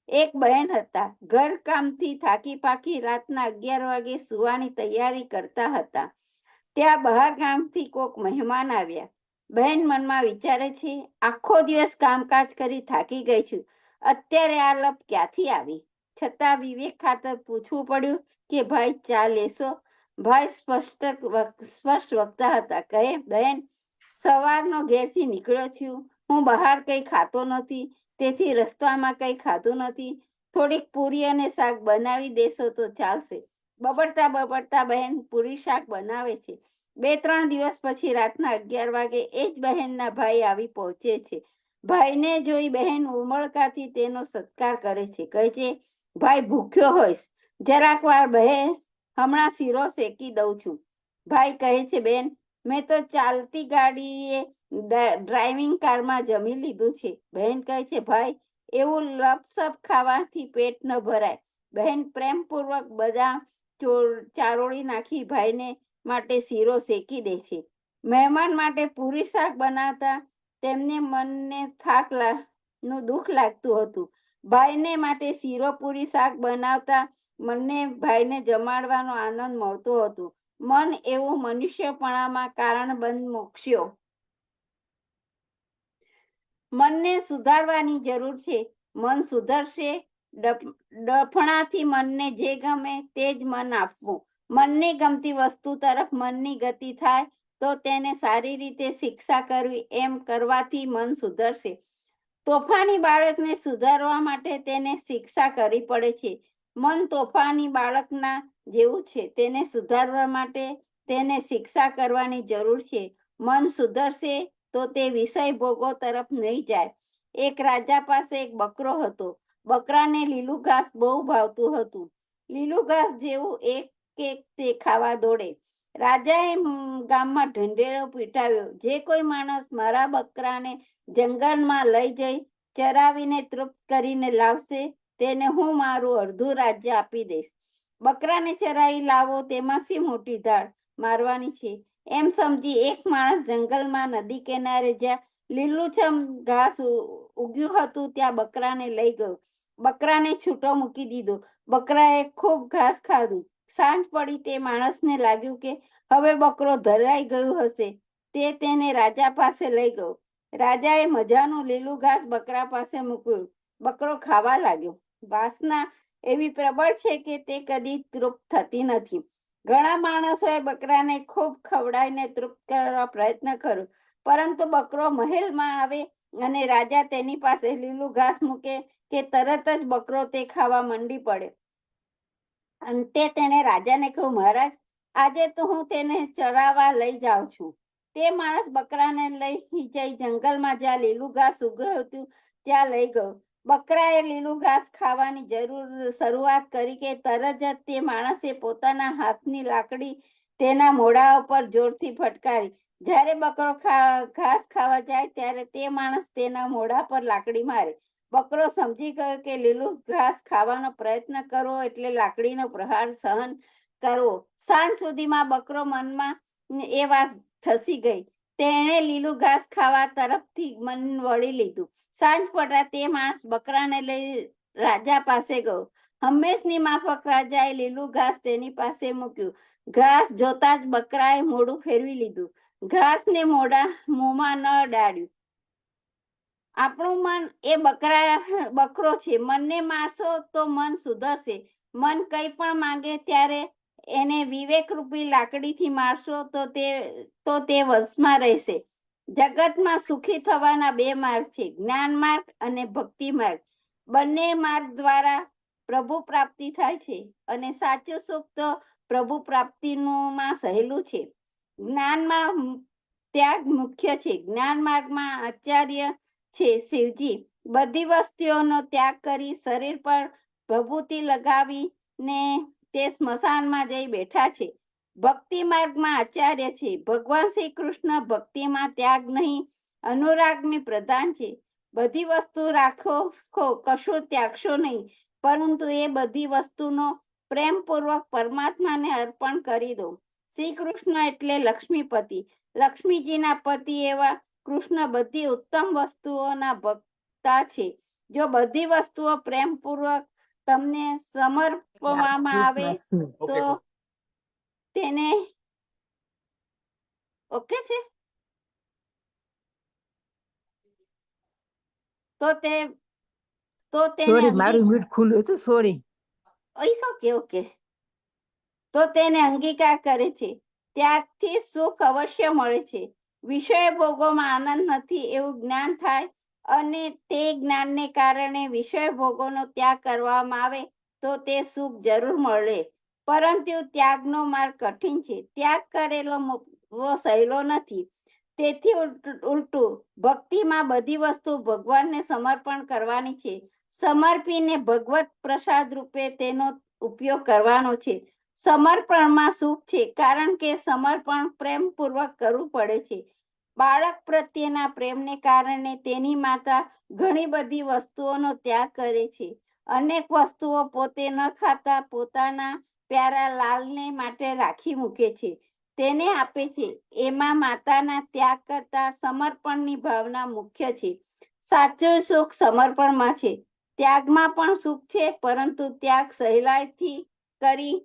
એક બહેન હતા, ઘર કામથી થાકી પાકી રાતના 11 વાગે સુવાની તૈયારી કરતા હતા. ત્યાં બહાર ગામથી કોક મહેમાન આવ્યા. બહેન મનમાં વિચારે છે, આખો દિવસ કામકાજ કરી થાકી ગઈ છું, અત્યારે આ લપ ક્યાંથી આવી? છતાં વિવેક ખાતર પૂછવું પડ્યું કે ભાઈ ચા લેશો? ભાઈ સ્પષ્ટ વક્તા હતા. કહે, બહેન, સવારનો ઘેરથી નીકળ્યો છું, હું બહાર કઈ ખાતો નથી, તેથી રસ્તામાં કઈ ખાધું નથી. થોડીક પૂરી અને શાક બનાવી દેશો તો ચાલશે. બબડતા બહેન પૂરી શાક બનાવે છે. 2-3 દિવસ પછી રાતના 11 વાગે એ જ બહેનના ભાઈ આવી પહોંચે છે. ભાઈને જોઈ બહેન ઉમળકાથી તેનો સત્કાર કરે છે. કહે છે, ભાઈ ભૂખ્યો હોઈશ જરાક વાર બહેસ, હમણાં શીરો શેકી દઉં છું. ભાઈ કહે છે, બેન મેં તો ચાલતી ગાડીએ ડ્રાઇવિંગ કારમાં જમી લીધું છે. બહેન કહે છે, ભાઈ એવું લપસપ ખાવાથી પેટ ન ભરાય. બહેન પ્રેમપૂર્વક બધા ચારોળી નાખી ભાઈને માટે શીરો શેકી દે છે. મહેમાન માટે પૂરી શાક બનાવતા તેમને મનને નું દુઃખ લાગતું હતું. ભાઈને માટે શીરો પૂરી શાક બનાવતા મને ભાઈને જમાડવાનો આનંદ મળતો હતો. મન એવું મનુષ્યપણામાં કારણ બંધ મોક્ષ્યો. મનને સુધારવાની જરૂર છે. મન સુધરશે. ડફણાથી મનને જે ગમે તે જ મન આપવું. મનને ગમતી વસ્તુ તરફ મનની ગતિ થાય તો તેને સારી રીતે શિક્ષા કરવી. એમ કરવાથી મન સુધરશે. તોફાની બાળકને સુધારવા માટે તેને શિક્ષા કરવી પડે છે. મન તોફાની બાળકના જેવું છે. તેને સુધારવા માટે તેને શિક્ષા કરવાની જરૂર છે. મન સુધરશે તો તે વિષય ભોગો તરફ નહીં જાય. એક રાજા પાસે એક બકરો હતો. બકરાને લીલું ઘાસ બહુ ભાવતું હતું. લીલું ઘાસ જેવું એક તે ખાવા દોડે. રાજાએ ગામમાં ઢંઢેરો પીટાવ્યો, જે કોઈ માણસ મારા બકરાને જંગલમાં લઈ જઈ ચરાવીને તૃપ્ત કરીને લાવશે તેને હું મારું અડધું રાજ્ય આપી દઈશ. બકરાને ચરાવી લાવો તેમાં શી મોટી ધાડ મારવાની છે. એમ સમજી એક માણસ જંગલમાં નદી કિનારે જ્યાં લીલુંછમ ઘાસ ઉગ્યું હતું ત્યાં બકરાને લઈ ગયો. બકરાને છૂટો મૂકી દીધો. બકરાએ ખૂબ ઘાસ ખાધું. સાંજ પડી તે માણસને લાગ્યું કે હવે બકરો ધરાઈ ગયું હશે. તે તેને રાજા પાસે લઈ ગયો. રાજાએ મજાનું લીલું ઘાસ બકરા પાસે મૂક્યું. બકરો ખાવા લાગ્યો. વાસના એવી પ્રબળ છે કે તે કદી તૃપ્ત થતી નથી. ઘણા માણસોએ બકરાને ખૂબ ખવડાવીને તૃપ્ત કરવા પ્રયત્ન કર્યો, પરંતુ બકરો મહેલમાં આવે અને રાજા તેની પાસે લીલું ઘાસ મૂકે કે તરત જ બકરો તે ખાવા મંડી પડે. અંતે તેણે રાજાને કહ્યું, મહારાજ આજે તો હું તેને ચરાવવા લઈ જાઉં છું. તે માણસ બકરાને લઈ જઈ જંગલમાં જ્યાં લીલું ઘાસ ઉગ્યું હતું ત્યાં લઈ ગયો. બકરાએ લીલું ઘાસ ખાવાની શરૂઆત કરી કે તરત જ તે માણસે પોતાના હાથની લાકડી તેના મોઢા ઉપર જોરથી ફટકારી. જ્યારે બકરો ઘાસ ખાવા જાય ત્યારે તે માણસ તેના મોઢા પર લાકડી મારે. બકરો સમજી ગયો કે લીલું ઘાસ ખાવાનો પ્રયત્ન કરવો એટલે લાકડીનો પ્રહાર સહન કરવો. સાંજ સુધીમાં બકરો મનમાં એ વાત ઠસી ગઈ. તેણે લીલું ઘાસ ખાવા તરફથી મન વળી લીધું. સાંજ પડતા તે માણસ બકરાને લઈ રાજા પાસે ગયો. હંમેશની માફક રાજાએ લીલું ઘાસ તેની પાસે મૂક્યું. ઘાસ જોતા જ બકરાએ મોઢું ફેરવી લીધું. ઘાસને મોંમાં ન ડાળ્યું. આપણું મન એ બકરો છે. મનને મારશો તો મન સુધરશે. મન કંઈ પણ માંગે ત્યારે એને વિવેક રૂપી લાકડીથી મારશો તો તે વશમાં રહેશે. જગતમાં સુખી થવાના બે માર્ગ છે, જ્ઞાન માર્ગ અને ભક્તિ માર્ગ. બંને માર્ગ દ્વારા પ્રભુ પ્રાપ્તિ થાય છે અને સાચું સુખ તો પ્રભુ પ્રાપ્તિમાં સહેલું છે. જ્ઞાનમાં ત્યાગ મુખ્ય છે. જ્ઞાન માર્ગમાં આચાર્ય છે શિવજી. બધી વસ્તુઓનો ત્યાગ કરી શરીર પર ભભૂતિ લગાવીને તે સ્મશાનમાં જઈ બેઠા છે. ભક્તિ માર્ગમાં આચાર્ય છે ભગવાન શ્રી કૃષ્ણ. ભક્તિમાં ત્યાગ નહીં, અનુરાગની પ્રધાન છે. બધી વસ્તુ રાખો, કશું ત્યાગશો નહીં, પરંતુ એ બધી વસ્તુનો પ્રેમપૂર્વક પરમાત્માને અર્પણ કરી દો. શ્રી કૃષ્ણ એટલે લક્ષ્મીપતિ. લક્ષ્મીજીના પતિ એવા કૃષ્ણ બધી ઉત્તમ વસ્તુઓના ભક્તા છે. જો બધી વસ્તુઓ પ્રેમપૂર્વક તમને સમર્પવામાં આવે તો તેને ઓકે છે તો તેને મારું મ્યુટ ખુલ્લું હતું, સોરી. ઓકે તો તેને અંગીકાર કરે છે. ત્યાગથી સુખ અવશ્ય મળે છે. વિષય ભોગોમાં આનંદ નથી એવું જ્ઞાન થાય અને તે જ્ઞાનને કારણે વિષય ભોગોનો ત્યાગ કરવામાં આવે તો તે સુખ જરૂર મળે. પરંતુ ત્યાગનો માર્ગ કઠિન છે. ત્યાગ કરેલો સહેલો નથી. તેથી ઉલટું ભક્તિમાં બધી વસ્તુ ભગવાનને સમર્પણ કરવાની છે. સમર્પીને ભગવત પ્રસાદ રૂપે તેનો ઉપયોગ કરવાનો છે. સમર્પણમાં સુખ છે, કારણ કે સમર્પણ પ્રેમપૂર્વક કરવું પડે છે. બાળક પ્રત્યેના પ્રેમને કારણે તેની માતા ઘણી બધી વસ્તુઓનો ત્યાગ કરે છે. અનેક વસ્તુઓ પોતે ન ખાતા પોતાના પ્યારા લાલને માટે રાખી મૂકે છે, તેને આપે છે. એમાં માતાના ત્યાગ કરતા સમર્પણની ભાવના મુખ્ય છે. સાચું સુખ સમર્પણમાં છે. ત્યાગમાં પણ સુખ છે, પરંતુ ત્યાગ સહેલાઈથી કરી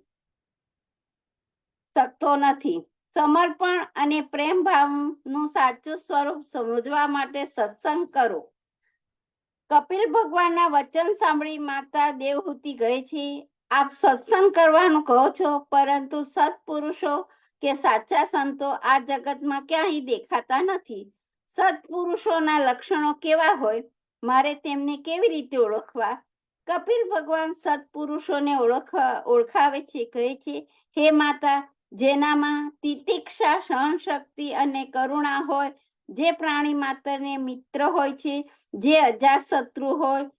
શકતો નથી. સમર્પણ અને પ્રેમ ભાવનું સાચું સ્વરૂપ સમજવા માટે સત્સંગ કરો. કપિલ ભગવાનના વચન સાંભળી માતા દેવહૂતિ કહે છે, આપ સત્સંગ કરવાનું કહો છો, પરંતુ સત્પુરુષો કે સાચા સંતો આ જગતમાં ક્યાંય દેખાતા નથી. સત્પુરુષોના લક્ષણો કેવા હોય? મારે તેમને કેવી રીતે ઓળખવા? કપિલ ભગવાન સત્પુરુષોને ઓળખાવે છે. કહે છે, હે માતા, જેનામાં તિતિક્ષા, સહનશક્તિ અને કરુણા હોય, જે પ્રાણી માત્રને મિત્ર હોય છે, જે અજાતશત્રુ હોય,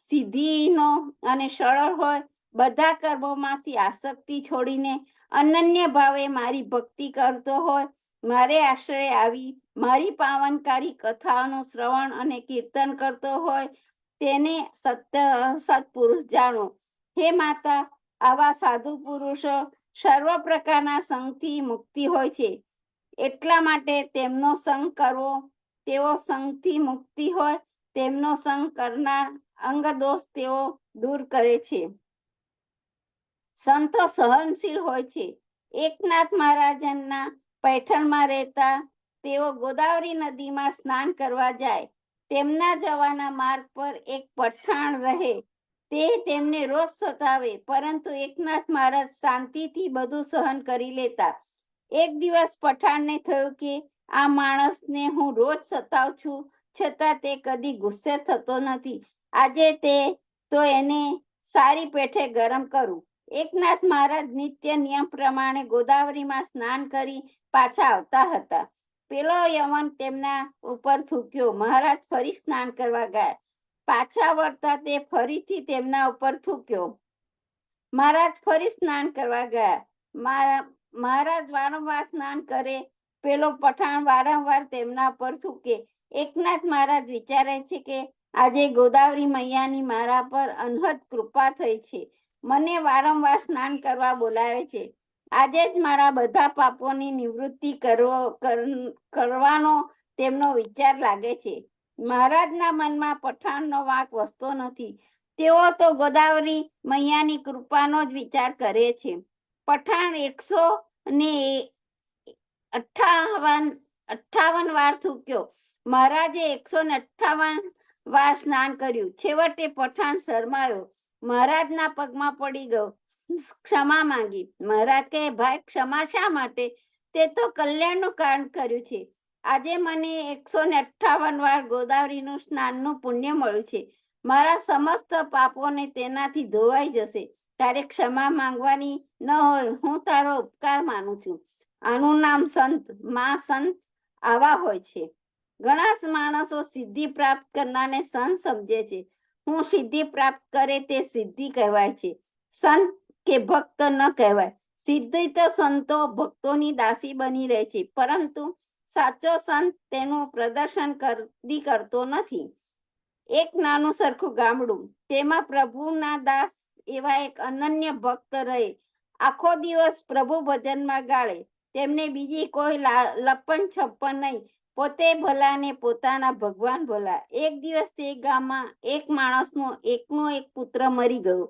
સિદ્ધિનો અને સરળ હોય, બધા કર્મોમાંથી આસક્તિ છોડીને અનન્ય ભાવે મારી ભક્તિ કરતો હોય, મારે આશ્રય આવી મારી પાવનકારી કથાઓનું શ્રવણ અને કીર્તન કરતો હોય, તેને સત્પુરુષ જાણો. હે માતા, આવા સાધુ પુરુષો સર્વ પ્રકારના સંગથી મુક્તિ હોય છે. એટલા માટે તેમનો સંગ કરવો. તેઓ સંગથી મુક્તિ હોય, તેમનો સંગ કરનાર અંગ દોષ તેઓ દૂર કરે છે. સંતો સહનશીલ હોય છે. એકનાથ મહારાજના પૈઠણમાં રહેતા તેઓ ગોદાવરી નદીમાં સ્નાન કરવા જાય. તેમના જવાના માર્ગ પર એક પઠાણ રહે. તે તેમને રોજ સતાવે, પરંતુ એકનાથ મહારાજ શાંતિથી બધું સહન કરી લેતા. એક દિવસ પઠાણને થયું કે આ માણસને હું રોજ સતાવું છું, છતાં તે કદી ગુસ્સે થતો નથી. આજે તે તો એને સારી પેઠે ગરમ કરું. એકનાથ મહારાજ નિત્ય નિયમ પ્રમાણે ગોદાવરીમાં સ્નાન કરી પાછા આવતા હતા. પેલો યવન તેમના ઉપર થૂક્યો. મહારાજ ફરી સ્નાન કરવા ગયા. પાછા વળતા તે ફરીથી તેમના ઉપર થૂક્યો. મહારાજ ફરી સ્નાન કરવા ગયા. મહારાજ વારંવાર સ્નાન કરે, પેલો પઠાણ વારંવાર તેમના પર થૂકે. એકનાથ મહારાજ વિચારે છે કે આજે ગોદાવરી મૈયાની મારા પર અનહદ કૃપા થઈ છે. મને વારંવાર સ્નાન કરવા બોલાવે છે. આજે જ મારા બધા પાપોની નિવૃત્તિ કરવાનો તેમનો વિચાર લાગે છે. મહારાજના મનમાં પઠાણનો વાંક વસતો નથી. તેઓ તો ગોદાવરી મૈયાની કૃપાનો જ વિચાર કરે છે. પઠાણ 158 વાર થૂક્યો. મહારાજે 158 વાર સ્નાન કર્યું. છેવટે પઠાણ શરમાયો, મહારાજના પગમાં પડી ગયો, ક્ષમા માંગી. મહારાજ કહે, ભાઈ, ક્ષમા શા માટે? તે તો કલ્યાણનું કારણ કર્યું છે. આજે મને 158 વાર ગોદાવરીનું સ્નાનનું પુણ્ય મળ્યું છે. મારા સમસ્ત પાપોને તેનાથી ધોવાઈ જશે. તારે ક્ષમા માંગવાની ન હોય, હું તારો ઉપકાર માનું છું. આનું નામ સંત. માં સંત આવા હોય છે. ઘણા માણસો સિદ્ધિ પ્રાપ્ત કરનારને સંત સમજે છે. હું સિદ્ધિ પ્રાપ્ત કરે તે સિદ્ધિ કહેવાય છે, સંત કે ભક્ત ન કહેવાય. સિદ્ધિ તો સંતો ભક્તોની દાસી બની રહે છે, પરંતુ સાચો સંત તેનું પ્રદર્શન કદી કરતો નથી. એક નાનું સરખું ગામડું, તેમાં પ્રભુના દાસ એવા એક અનન્ય ભક્ત રહે. આખો દિવસ પ્રભુ ભજનમાં ગાળે. તેમને બીજી કોઈ લપન છપ્પન નહીં. પોતે ભલા ને પોતાના ભગવાન ભલા. એક દિવસ તે ગામમાં એક માણસનો એકનો એક પુત્ર મરી ગયો.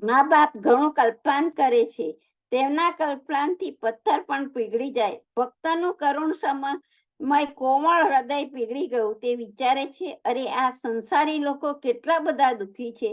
મા બાપ ઘણું કલ્પાંત કરે છે. તેમના કલ્પાંતથી પથ્થર પણ પીગળી જાય. ભક્તનું કરુણ સમય કોમળ હૃદય પીગળી ગયું. તે વિચારે છે, અરે આ સંસારી લોકો કેટલા બધા દુઃખી છે.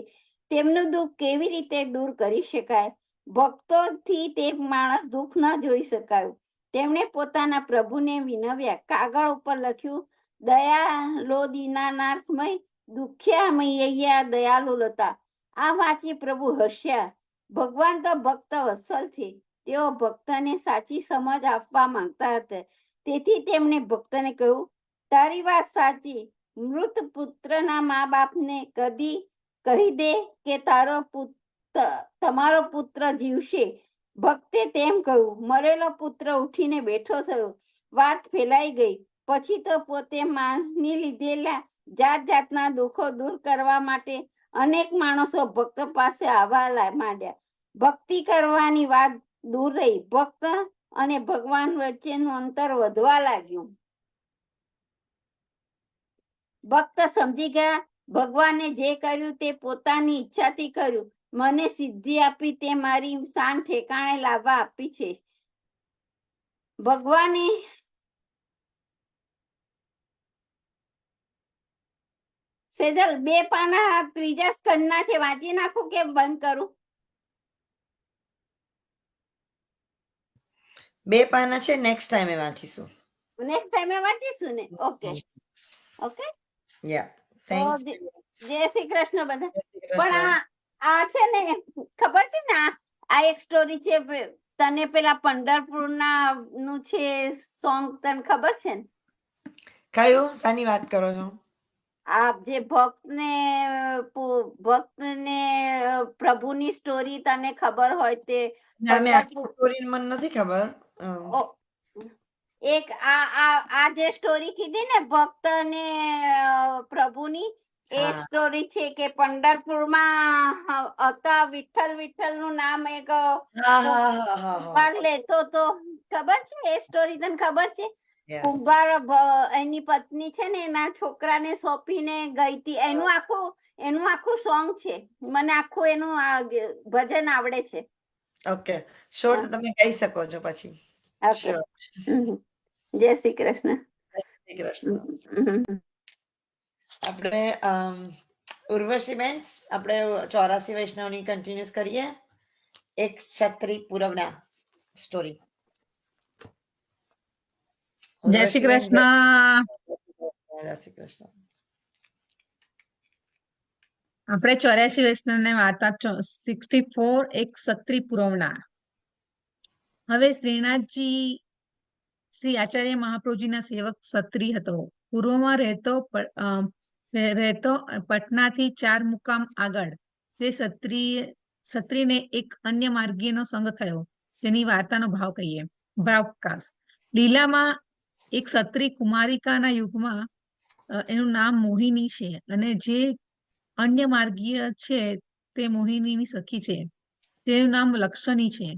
તેમનું દુઃખ કેવી રીતે દૂર કરી શકાય? ભક્તોથી તે માણસ દુઃખ ન જોઈ શકાયું. તેમણે પોતાના પ્રભુને વિનવ્યા. કાગળ ઉપર લખ્યું, દયાલો દીનાનાથમય, દુખ્યા દયાલુ લતા. આ વાંચી પ્રભુ હસ્યા. ભગવાન તો ભક્ત વત્સલ છે. તેઓ ભક્તને સાચી સમજ આપવા માંગતા હતા. તેથી તેમણે ભક્તને કહ્યું, તારી વાત સાચી, મૃત પુત્રના મા બાપને કદી કહી દે કે તમારો પુત્ર જીવશે. ભક્તે તેમ કહ્યું. મરેલો પુત્ર ઉઠીને બેઠો થયો. વાત ફેલાઈ ગઈ. પછી તો પોતે માની લીધેલા જાત જાતના દુઃખો દૂર કરવા માટે અનેક માણસો ભક્ત પાસે આવવા માંડ્યા. ભક્તિ કરવાની વાત દૂર રહી. ભક્ત અને ભગવાન વચ્ચેનું અંતર વધવા લાગ્યું. ભક્ત સમજી ગયા ભગવાને જે કર્યું તે પોતાની ઈચ્છાથી કર્યું. મને સિદ્ધિ આપી તે મારી શાન ઠેકાણે લાવવા આપી છે. ભગવાને સેજલ 2 પાના ત્રીજા સ્કંદના છે, વાંચી નાખું કે બંધ કરું? 2 પાના છે, નેક્સ્ટ ટાઈમે વાંચીશું. નેક્સ્ટ ટાઈમે વાંચીશું ને? Okay okay. યા, તો થેન્ક યુ. જય શ્રી કૃષ્ણ બધા. જય શ્રી પણ કૃષ્ણ. આ છે ને, ખબર છે ને, આ એક સ્ટોરી છે. તને પેલા પંઢરપુરના નું છે સોંગ, તને ખબર છે ને? કયું? શાની વાત કરો છો? આ જે ભક્તને પ્રભુની સ્ટોરી તને ખબર હોય તે ના, મેં આખી સ્ટોરી મને નથી ખબર. એક આ જે સ્ટોરી કીધી ને ભક્ત ને પ્રભુની, એ સ્ટોરી છે કે પંઢરપુરમાં હતા વિઠ્ઠલ નું નામ એક લેતો તો. ખબર છે એ સ્ટોરી? તને ખબર છે? કુંભાર એની પત્ની છે ને એના છોકરાને સોંપીને ગઈ હતી. એનું આખું સોંગ છે. મને આખું એનું ભજન આવડે છે. ઓકે, શ્યોર, તમે ગાઈ શકો છો પછી. ઓકે. જય શ્રી કૃષ્ણ. જય શ્રી કૃષ્ણ. આપણે ઉર્વશી બેન, આપણે 84 વૈષ્ણવની કન્ટિન્યુઅસ કરીએ. એક ક્ષત્રિય પૂરવના સ્ટોરી. જય શ્રી કૃષ્ણ. જય શ્રી કૃષ્ણ. આપણે 84 વૈષ્ણવને વાર્તા 64 એક ક્ષત્રિય પુરવના. હવે શ્રીનાથજી શ્રી આચાર્ય મહાપ્રભુજીના સેવક ક્ષત્રિય હતો. પૂર્વમાં રહેતો પટનાથી 4 મુકામ આગળ તે ક્ષત્રિયને એક અન્ય માર્ગીયનો સંગ થયો. તેની વાર્તાનો ભાવ કહીએ. ભાવકાશ. લીલામાં એક ક્ષત્રિય કુમારિકાના યુગમાં એનું નામ મોહિની છે અને જે અન્ય માર્ગીય છે તે મોહિનીની સખી છે. તેનું નામ લક્ષણી છે.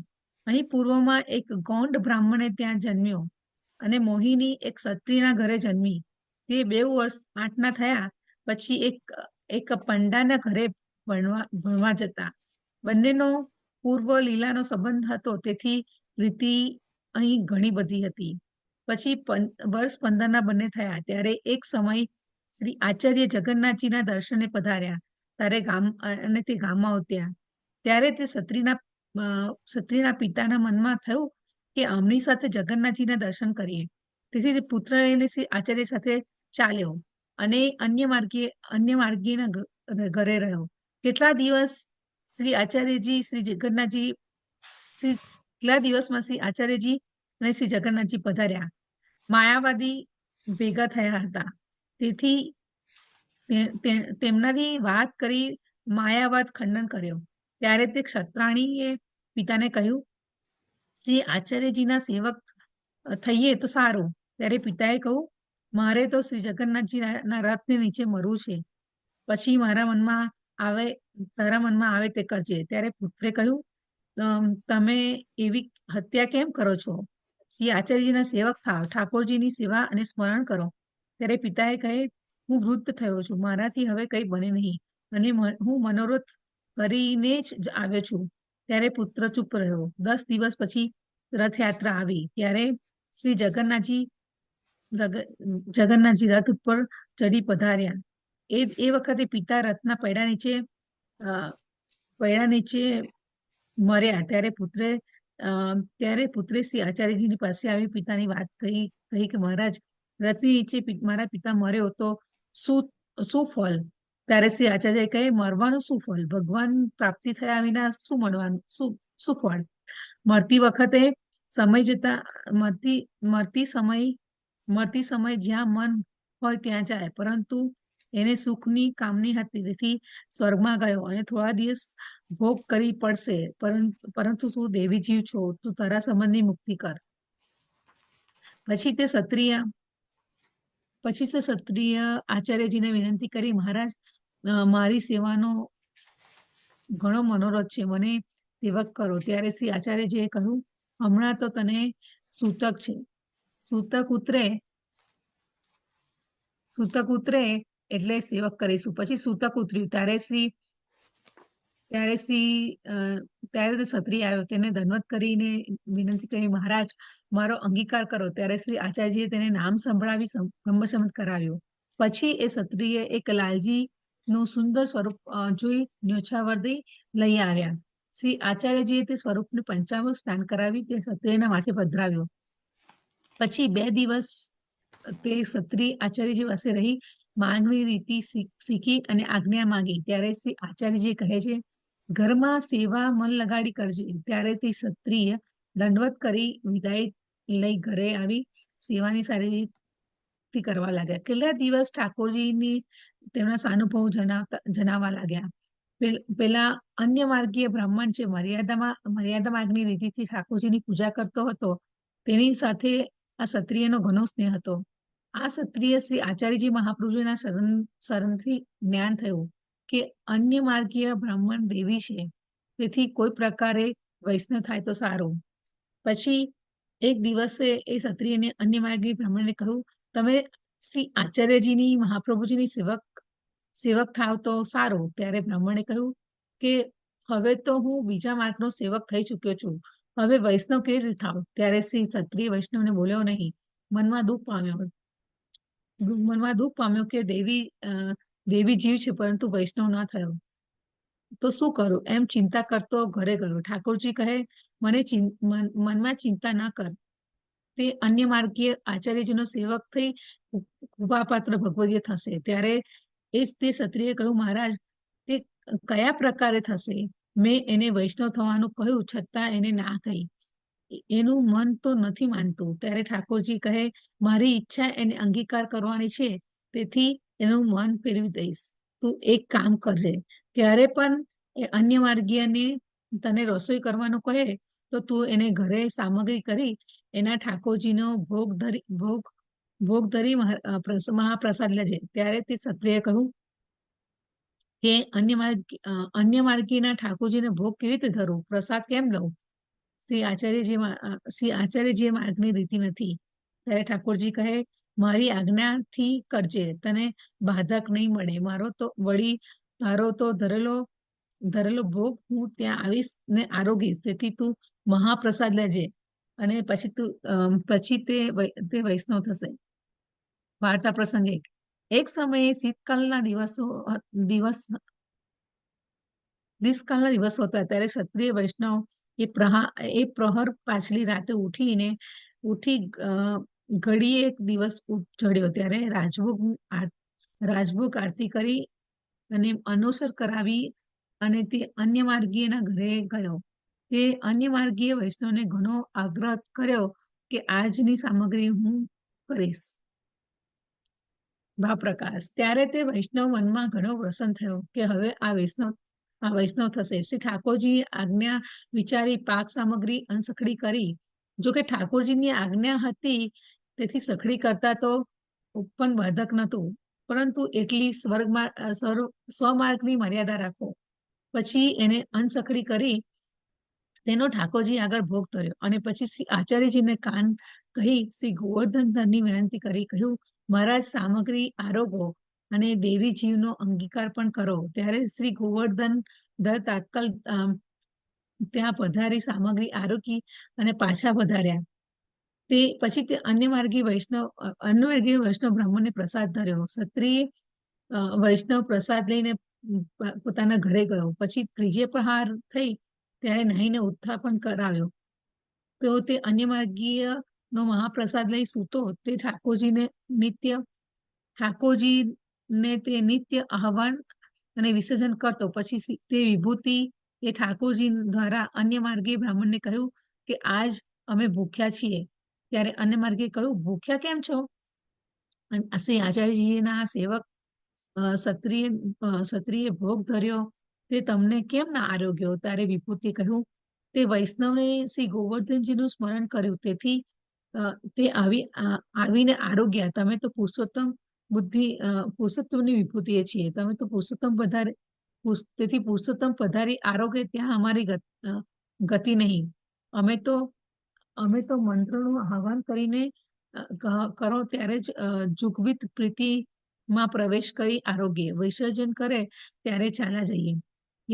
અહીં પૂર્વમાં એક ગૌંડ બ્રાહ્મણે ત્યાં જન્મ્યો અને મોહિની એક ક્ષત્રિયના ઘરે જન્મી. તે 2 વર્ષ 8ના થયા પછી એક પંડાના ઘરે ભણવા જતા. બંનેનો પૂર્વ લીલાનો સંબંધ હતો, તેથી પ્રીતિ અહીં ઘણી બધી હતી. પછી વર્ષ 15ના બંને થયા ત્યારે એક સમય શ્રી આચાર્ય જગન્નાથજીના દર્શને પધાર્યા. અને તે ગામમાં ઉતર્યા ત્યારે તે ક્ષત્રિયના પિતાના મનમાં થયું કે આમની સાથે જગન્નાથજીના દર્શન કરીએ. તેથી તે પુત્ર લઈને શ્રી આચાર્ય સાથે ચાલ્યો અને અન્ય માર્ગીયના ઘરે રહ્યો. કેટલા દિવસમાં શ્રી આચાર્યજી અને શ્રી જગન્નાથજી પધાર્યા. માયાવાદી ભેગા થયા હતા, તેથી તેમનાથી વાત કરી માયાવાદ ખંડન કર્યો. ત્યારે તે ક્ષત્રાણીએ પિતાને કહ્યું, શ્રી આચાર્યજીના સેવક થઈએ તો સારું. ત્યારે પિતાએ કહ્યું, મારે તો શ્રી જગન્નાથજીના રથને નીચે મરવું છે. પછી તારા મનમાં આવે તે કરજે. ત્યારે પુત્રે કહ્યું, તમે એવી હત્યા કેમ કરો છો? શ્રી આચાર્યજીના સેવક થાવ, ઠાકોરજીની સેવા અને સ્મરણ કરો. ત્યારે પિતાએ કહે, હું વૃદ્ધ થયો છું, મારાથી હવે કંઈ બને નહીં અને હું મનોરથ કરીને જ આવ્યો છું. ત્યારે પુત્ર ચૂપ રહ્યો. 10 દિવસ પછી રથયાત્રા આવી. ત્યારે શ્રી જગન્નાથજી રથ ઉપર ચડી પધાર્યા. એ વખતે પિતા રથના પૈડા નીચે મર્યા. ત્યારે પુત્રે શ્રી આચાર્યજીની પાસે આવી પિતાની વાત કહી કે મહારાજ, રથની નીચે મારા પિતા મર્યો તો શું ફળ? ત્યારે શ્રી આચાર્ય કહે, મરવાનું શું ફળ? ભગવાન પ્રાપ્તિ થયા વિના શું મળવાનું, શું ફળ? મરતી વખતે સમય જતા મરતી સમય જ્યાં મન હોય ત્યાં જાય, પરંતુ એને સુખની કામની હતી, તેથી સ્વર્ગમાં ગયો અને થોડા દિવસ ભોગ કરી પડશે, પરંતુ તું દેવી જીવ છો, તું તારા સંબંધની મુક્તિ કર. પછી તે ક્ષત્રિય આચાર્યજીને વિનંતી કરી, મહારાજ, મારી સેવાનો ઘણો મનોરથ છે, મને સેવક કરો. ત્યારે શ્રી આચાર્યજીએ કહ્યું, હમણાં તો તને સૂતક છે, સૂતક ઉતરે એટલે સેવક કરીશું. પછી સૂતક ઉતર્યું, ત્યારે તે ક્ષત્રિય આવ્યો, તેને દંડવત કરીને વિનંતી કરી, મહારાજ, મારો અંગીકાર કરો. ત્યારે શ્રી આચાર્યજીએ તેને નામ સંભળાવી બ્રહ્મસંમત કરાવ્યો. પછી એ ક્ષત્રિય એક લાલજી નું સુંદર સ્વરૂપ જોઈ ન્યોછાવર્દી લઈ આવ્યા. શ્રી આચાર્યજીએ તે સ્વરૂપને પંચામૃત સ્નાન કરાવી તે ક્ષત્રિયના માથે પધરાવ્યો. પછી 2 દિવસ તે ક્ષત્રિય આચાર્યજી પાસે રહી માંગની રીતિ શીખી અને આજ્ઞા માંગી. ત્યારે શ્રી આચાર્યજી કહે છે, ઘરમાં સેવા મન લગાડી કરજે. ત્યારે તે ક્ષત્રિય દંડવત કરી વિદાય લઈ ઘરે આવી સેવાની સારી રીતે કરવા લાગ્યા. કેટલા દિવસ ઠાકોરજીની તેમના સાનુભવ જણાવવા લાગ્યા. પેલા અન્ય માર્ગીય બ્રાહ્મણ છે, મર્યાદા માર્ગની રીતિથી ઠાકોરજીની પૂજા કરતો હતો, તેની સાથે આ ક્ષત્રિયનો ઘણો સ્નેહ હતો. આ ક્ષત્રિય શ્રી આચાર્યજી મહાપ્રભુના શરણથી જ્ઞાન થયું કે અન્ય માર્ગીય બ્રાહ્મણ દેવી છે, તેથી કોઈ પ્રકારે વૈષ્ણવ થાય તો સારું. પછી એક દિવસે એ ક્ષત્રિયને અન્ય માર્ગીય બ્રાહ્મણને કહ્યું, તમે શ્રી આચાર્યજીની મહાપ્રભુજીની સેવક થાવ તો સારું. ત્યારે બ્રાહ્મણે કહ્યું કે હવે તો હું બીજા માર્ગનો સેવક થઈ ચૂક્યો છું, હવે વૈષ્ણવ કેવી રીતે થાવ? ત્યારે શ્રી ક્ષત્રિય વૈષ્ણવને બોલ્યો નહીં, મનમાં દુઃખ પામ્યો કે દેવી જીવ છે, પરંતુ વૈષ્ણવ ના થયો તો શું કરું? એમ ચિંતા કરતો ઘરે ગયો. ઠાકોરજી કહે, મનમાં ચિંતા ના કર, તે અન્ય માર્ગીય આચાર્યજીનો સેવક થઈ કૃપાપાત્ર ભગવદીય થશે. ત્યારે તે ક્ષત્રિયે કહ્યું, મહારાજ, તે કયા પ્રકારે થશે? મેં એને વૈષ્ણવ થવાનું કહ્યું, છતાં એને ના કહી, એનું મન તો નથી માનતું. ત્યારે ઠાકોરજી કહે, મારી ઈચ્છા એને અંગીકાર કરવાની છે, તેથી એનું મન ફેરવી દઈશ. તું એક કામ કરજે, ક્યારે પણ એ અન્ય માર્ગીયને તને રસોઈ કરવાનું કહે તો તું એને ઘરે સામગ્રી કરી એના ઠાકોરજીનો ભોગ ધરી મહાપ્રસાદ લેજે. ત્યારે તે ક્ષત્રિયએ કહ્યું કે અન્ય માર્ગીના ઠાકોરજીને ભોગ કેવી રીતે ધરું, પ્રસાદ કેમ લઉં? શ્રી આચાર્યજી માર્ગની રીતિ નથી. ત્યારે ઠાકોરજી કહે, મારી આજ્ઞાથી કરજે, તને બાધક નહીં મળે. તારો તો ધરેલો ભોગ હું ત્યાં આવીશ ને આરોગીશ, તેથી તું મહાપ્રસાદ લેજે અને પછી તે વૈષ્ણવ થશે. વાર્તા પ્રસંગ એક સમયે શીતકાલના દિવસો હતા. ત્યારે ક્ષત્રિય વૈષ્ણવ એ પ્રહર પાછલી રાતે ઉઠી ઘડીએ એક દિવસ ચડ્યો. ત્યારે રાજભોગ આરતી કરી અને અનુસર કરાવી અને તે અન્ય માર્ગીયના ઘરે ગયો. તે અન્ય માર્ગીય વૈષ્ણવને ઘણો આગ્રહ કર્યો કે આજની સામગ્રી હું કરીશ. ભાવપ્રકાશ. ત્યારે તે વૈષ્ણવ મનમાં ઘણો પ્રસન્ન થયો કે હવે આ વૈષ્ણવ થશે. શ્રી ઠાકોરજી આજ્ઞા વિચારી પાક સામગ્રી અનસખડી કરી. જોકે ઠાકોરજીની આજ્ઞા હતી, તેથી સખડી કરતા તો પણ બાધક નહોતું, પરંતુ એટલી સ્વમાર્ગની મર્યાદા રાખો. પછી એને અનસખડી કરી તેનો ઠાકોરજી આગળ ભોગ ધર્યો અને પછી શ્રી આચાર્યજીને કાન કહી શ્રી ગોવર્ધનની વિનંતી કરી કહ્યું, મહારાજ, સામગ્રી આરોગો અને દેવી જીવનો અંગીકાર પણ કરો. ત્યારે શ્રી ગોવર્ધન તાત્કાલ ત્યાં પધારી સામગ્રી આરોગી અને પાછા પધાર્યા. તે પછી તે અન્ય માર્ગીય વૈષ્ણવ બ્રાહ્મણને પ્રસાદ ધર્યો. ક્ષત્રિય વૈષ્ણવ પ્રસાદ લઈને પોતાના ઘરે ગયો. પછી ત્રીજે પ્રહાર થઈ ત્યારે નહીને ઉત્થાપન કરાવ્યો. તો તે અન્ય માર્ગીય નો મહાપ્રસાદ લઈ સૂતો. તે ઠાકોરજીને તે નિત્ય આહવાન અને વિસર્જન કરતો. પછી તે વિભૂતિ એ ઠાકોરજી દ્વારા અન્ય માર્ગીય બ્રાહ્મણને કહ્યું કે આજ અમે ભૂખ્યા છીએ. ત્યારે અન્ય માર્ગીએ કહ્યું, ભૂખ્યા કેમ છો? અને શ્રી આચાર્યજીના સેવક ક્ષત્રિય ભોગ ધર્યો તે તમને કેમ ના આરોગ્યો? ત્યારે વિભૂતિ કહ્યું, તે વૈષ્ણવને શ્રી ગોવર્ધનજીનું સ્મરણ કર્યું, તેથી તે આવીને આરોગ્યા. તમે તો પુરુષોત્તમની વિભૂતિએ છીએ. તમે તો તેથી પુરુષોત્તમ પધારી આરોગ્ય, ત્યાં અમારી ગતિ નહીં. અમે તો મંત્રનું આહ્વાન કરીને કરો ત્યારે જ જુગવિત પ્રીતિમાં પ્રવેશ કરી આરોગ્ય, વિસર્જન કરે ત્યારે ચાલ્યા જઈએ. એ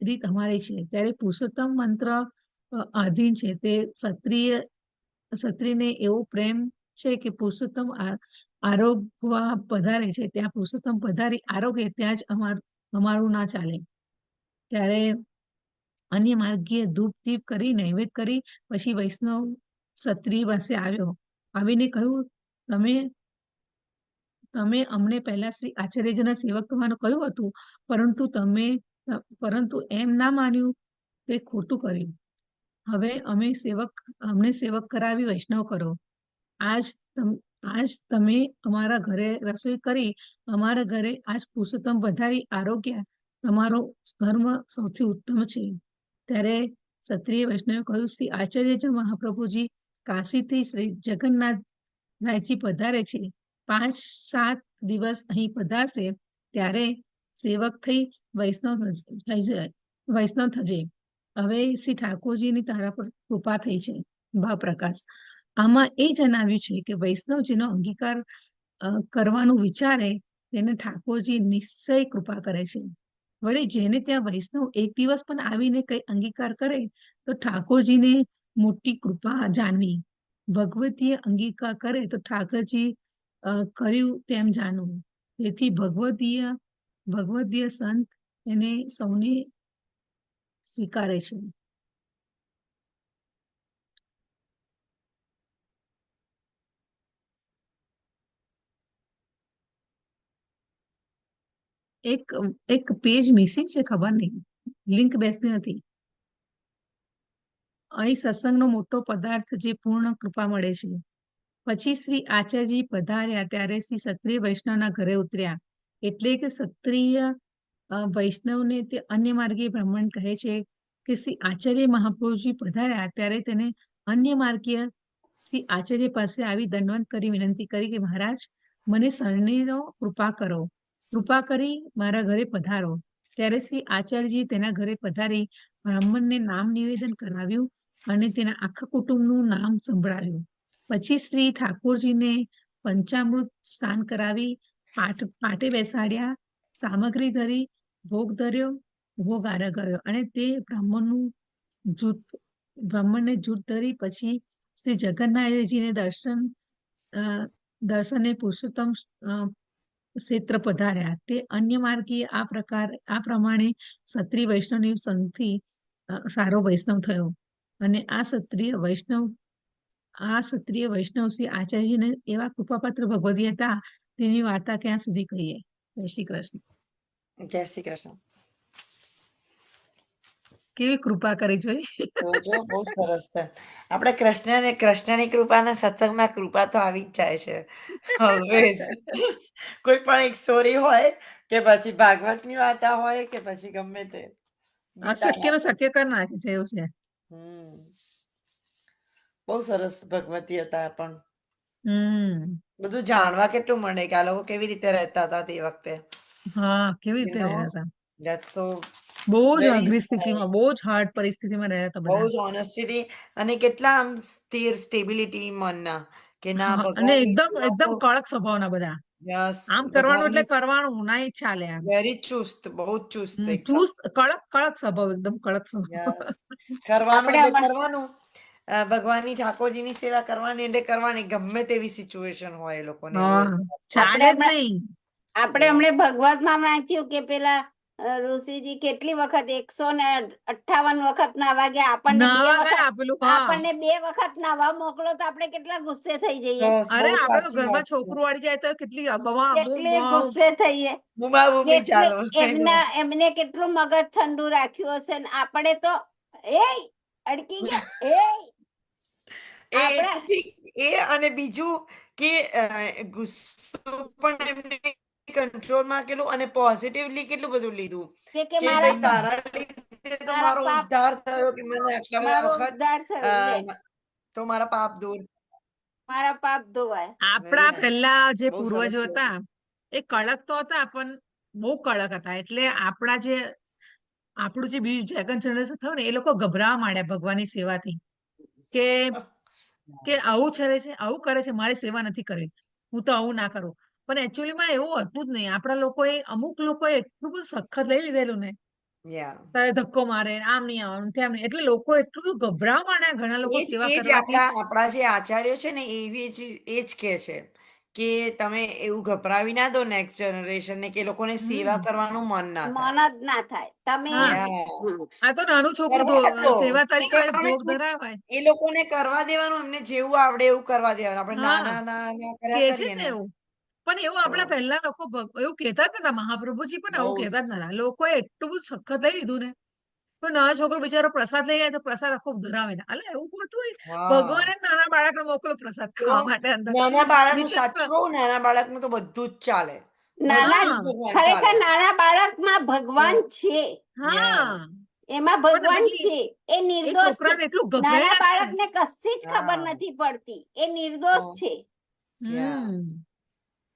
રીત અમારી છે. ત્યારે પુરુષોત્તમ મંત્ર આધીન છે. તે ક્ષત્રિયને એવો પ્રેમ છે કે પુરુષોત્તમ આરોગવા પધારે છે, ત્યાં પુરુષોત્તમ પધારી આરોગ્ય, ત્યાં જ અમારું ના ચાલે. ત્યારે અન્ય માર્ગીય ધૂપ દીપ કરી નૈવેદ્ય કરી પછી વૈષ્ણવ ક્ષત્રિય પાસે આવ્યો. આવીને કહ્યું, તમે અમને પહેલા શ્રી આચાર્યજીના સેવક થવાનું કહ્યું હતું, પરંતુ એમ ના માન્યું, તે ખોટું કર્યું. હવે અમને સેવક કરાવી વૈષ્ણવ કરો. આજ તમે અમારા ઘરે રસોઈ કરી, અમારા ઘરે આજ પુરુષોત્તમ વધારી આરોગ્ય, તમારો ધર્મ સૌથી ઉત્તમ છે. ત્યારે ક્ષત્રિય વૈષ્ણવે કહ્યું, શ્રી આચાર્યજી મહાપ્રભુજી કાશીથી શ્રી જગન્નાથજી પધારે છે, 5-7 દિવસ અહીં પધારશે, ત્યારે સેવક થઈ વૈષ્ણવ થજે. હવે શ્રી ઠાકોરજીની તારા પર કૃપા થઈ છે. ભાવપ્રકાશ. આમાં એ જણાવ્યું છે કે વૈષ્ણવજીનો અંગીકાર કરવાનું વિચારે તેને ઠાકોરજી નિશ્ચય કૃપા કરે છે. વળી જેને ત્યાં વૈષ્ણવ એક દિવસ પણ આવીને કઈ અંગીકાર કરે તો ઠાકોરજીને મોટી કૃપા જાણવી. ભગવતીય અંગીકાર કરે તો ઠાકોરજી કર્યું તેમ જાણવું. તેથી ભગવદીય સંત એને સૌને સ્વીકારે છે. એક પેજ મિસિંગ છે, ખબર નહીં, લિંક બેસતી નથી. અહીં સત્સંગનો મોટો પદાર્થ જે પૂર્ણ કૃપા મળે છે. પછી શ્રી આચાર્યજી પધાર્યા ત્યારે શ્રી ક્ષત્રિય વૈષ્ણવના ઘરે ઉતર્યા. એટલે કે ક્ષત્રિય વૈષ્ણવને તે અન્ય માર્ગીય બ્રાહ્મણ કહે છે કે શ્રી આચાર્ય મહાપ્રભુજી પધાર્યા ત્યારે તેને અન્ય માર્ગીય શ્રી આચાર્ય પાસે આવી દંડવત કરી વિનંતી કરી કે મહારાજ, મને શરણીનો કૃપા કરો, કૃપા કરી મારા ઘરે પધારો. ત્યારે શ્રી આચાર્યજી તેના ઘરે પધારી બ્રાહ્મણને નામ નિવેદન કરાવ્યું અને તેના આખા કુટુંબનું નામ સંભળાવ્યું. પછી શ્રી ઠાકોરજીને પંચામૃત સ્નાન કરાવી પાટે બેસાડ્યા, સામગ્રી ધરી, ભોગ ધર્યો, ભોગ આરગાવ્યો અને તે બ્રાહ્મણને જૂથ ધરી પછી શ્રી જગન્નાથજીને દર્શને પુરુષોત્તમ ક્ષેત્ર પધાર્યા. તે અન્ય માર્ગીય આ પ્રમાણે ક્ષત્રિય વૈષ્ણવની સંગથી સારો વૈષ્ણવ થયો. અને આ ક્ષત્રિય વૈષ્ણવ શ્રી આચાર્યજીને એવા કૃપાપાત્ર ભગવદી હતા, તેની વાર્તા ક્યાં સુધી કહીએ. જય શ્રી કૃષ્ણ. જય શ્રી કૃષ્ણ. કેવી કૃપા કરી જોઈ. બહુ સરસ છે. આપણે કૃષ્ણની કૃપાના સત્સંગમાં કૃપા તો આવી જ જાય છે. કોઈ પણ એક સ્ટોરી હોય કે પછી ભાગવતની વાર્તા હોય કે પછી ગમે તે શક્ય કરી નાખે છે એવું છે. બહુ સરસ ભગવતી હતા. પણ બધું જાણવા કેટલું મળે કે આ લોકો કેવી રીતે રહેતા હતા તે વખતે. હા, કેવી રીતે રહ્યા હતા. That's so બહુ જ અઘરી સ્થિતિમાં, બહુ જ હાર્ડ પરિસ્થિતિમાં રહ્યા હતા બધા. બહુ જ ઓનેસ્ટી અને કેટલા આમ સ્ટેબિલિટી મનના કે ના અને એકદમ કડક સ્વભાવના બધા. આમ કરવાનું એટલે કરવાનું, ના ચાલે. આમ વેરી ચુસ્ત, બહુ ચુસ્ત, કડક સ્વભાવ, એકદમ કડક સ્વભાવ. કરવાનું ભગવાનની ઠાકોરજીની સેવા કરવાની એટલે કરવાની, ગમે તેવી સિચ્યુએશન હોય એ લોકોને. ચાલે જ નહીં. આપણે હમણે ભગવતમાં વાંચ્યું કે પેલા ઋષિજી કેટલી વખત 158 વખત નાવા ગયા. આપણને 2 વખત નાવા મોકલો તો આપણે કેટલા ગુસ્સે થઈ જઈએ. અરે આપણે તો ઘરમાં છોકરું વાળી જાય તો કેટલી ગુસ્સે થઈએ. એમને કેટલું મગજ ઠંડુ રાખ્યું હશે ને આપણે તો અડકી ગયા. આપણા ઠીક, એ અને બીજું કે ગુસ્સો પણ એમને કંટ્રોલમાં કેટલું અને પોઝિટિવલી કેટલું બધું લીધું કે કે ભાઈ તારા લીધે તો મારા મારો પાપ ઉદ્ધાર થયો કે મને આટલા બધા મારો વખત ઉદ્ધાર થયો છે, તો મારા પાપ દૂર. મારા પાપ ધોવાય. આપણા nice. પહેલા જે બહુ પૂર્વજો સરસ હતા એ કડક તો હતા પણ બહુ કડક હતા. એટલે આપણું જે બીજું સેકન્ડ જનરેશન થયું ને એ લોકો ગભરાવા માંડ્યા ભગવાનની સેવાથી કે આવું આવું કરે છે, મારી સેવા નથી કરવી, હું તો આવું ના કરું. પણ એકચ્યુઅલીમાં એવું હતું જ નહીં. આપણા લોકોએ અમુક લોકોએ એટલું બધું સખત લઈ લીધેલું ને, Yeah. તારે ધક્કો મારે, આમ નહીં આવવાનું, તેમ નહીં. એટલે લોકો એટલું બધું ગભરાવા માંડ્યા ઘણા લોકો સેવા એ જ કરવાથી. આપણા જે આચાર્યો છે ને એ જ કહે છે કે તમે એવું ગભરાવી ના દો નેક્સ્ટ જનરેશન ને કે એ લોકોને સેવા કરવાનું મન ના થાય. મન જ ના થાય. તમે હા. Yeah. આ તો નાનું છોકરું કરવા દો. સેવા તરીકે છોકરાઓને ભોગ છૂટ- ધરાવાય. એ લોકોને કરવા દેવાનું, એમને જેવું આવડે એવું કરવા દેવાનું. આપણે હા. નાના નાના કે કર્યા છે કરીએ ને ને એવું. પણ એવું આપણા પહેલા લોકો એવું કહેતા જ નતા. મહાપ્રભુજી પણ આવું બહુ જ. કહેતા જ નતા. લોકોએ એટલું બધું સખત લઈ લીધું ને. પણ નાનો છોકરો બિચારો પ્રસાદ લઈ જાય તો પ્રસાદ આખો ધરાવે ને. એટલે એવું હોતું હોય. હા. ભગવાને જ નાના બાળકને મોકલો પ્રસાદ તો ખાવા માટે અંદર. નાના બાળકનું વિચિત્ર. સાચું કહું, નાના બાળકનું તો બધું જ ચાલે. નાના હા. બધું જ ભગવાન ખરેખર ચાલે. નાના બાળકમાં ભગવાન છે, હા. એમાં પણ ભગવાન પછી છે. એ એ નિર્દોષ છે. છોકરાને એટલું ગભરાઈ નાના નાખે ને. બાળકને કશી જ ખબર હા. નથી પડતી. એ નિર્દોષ તો, છે, yeah.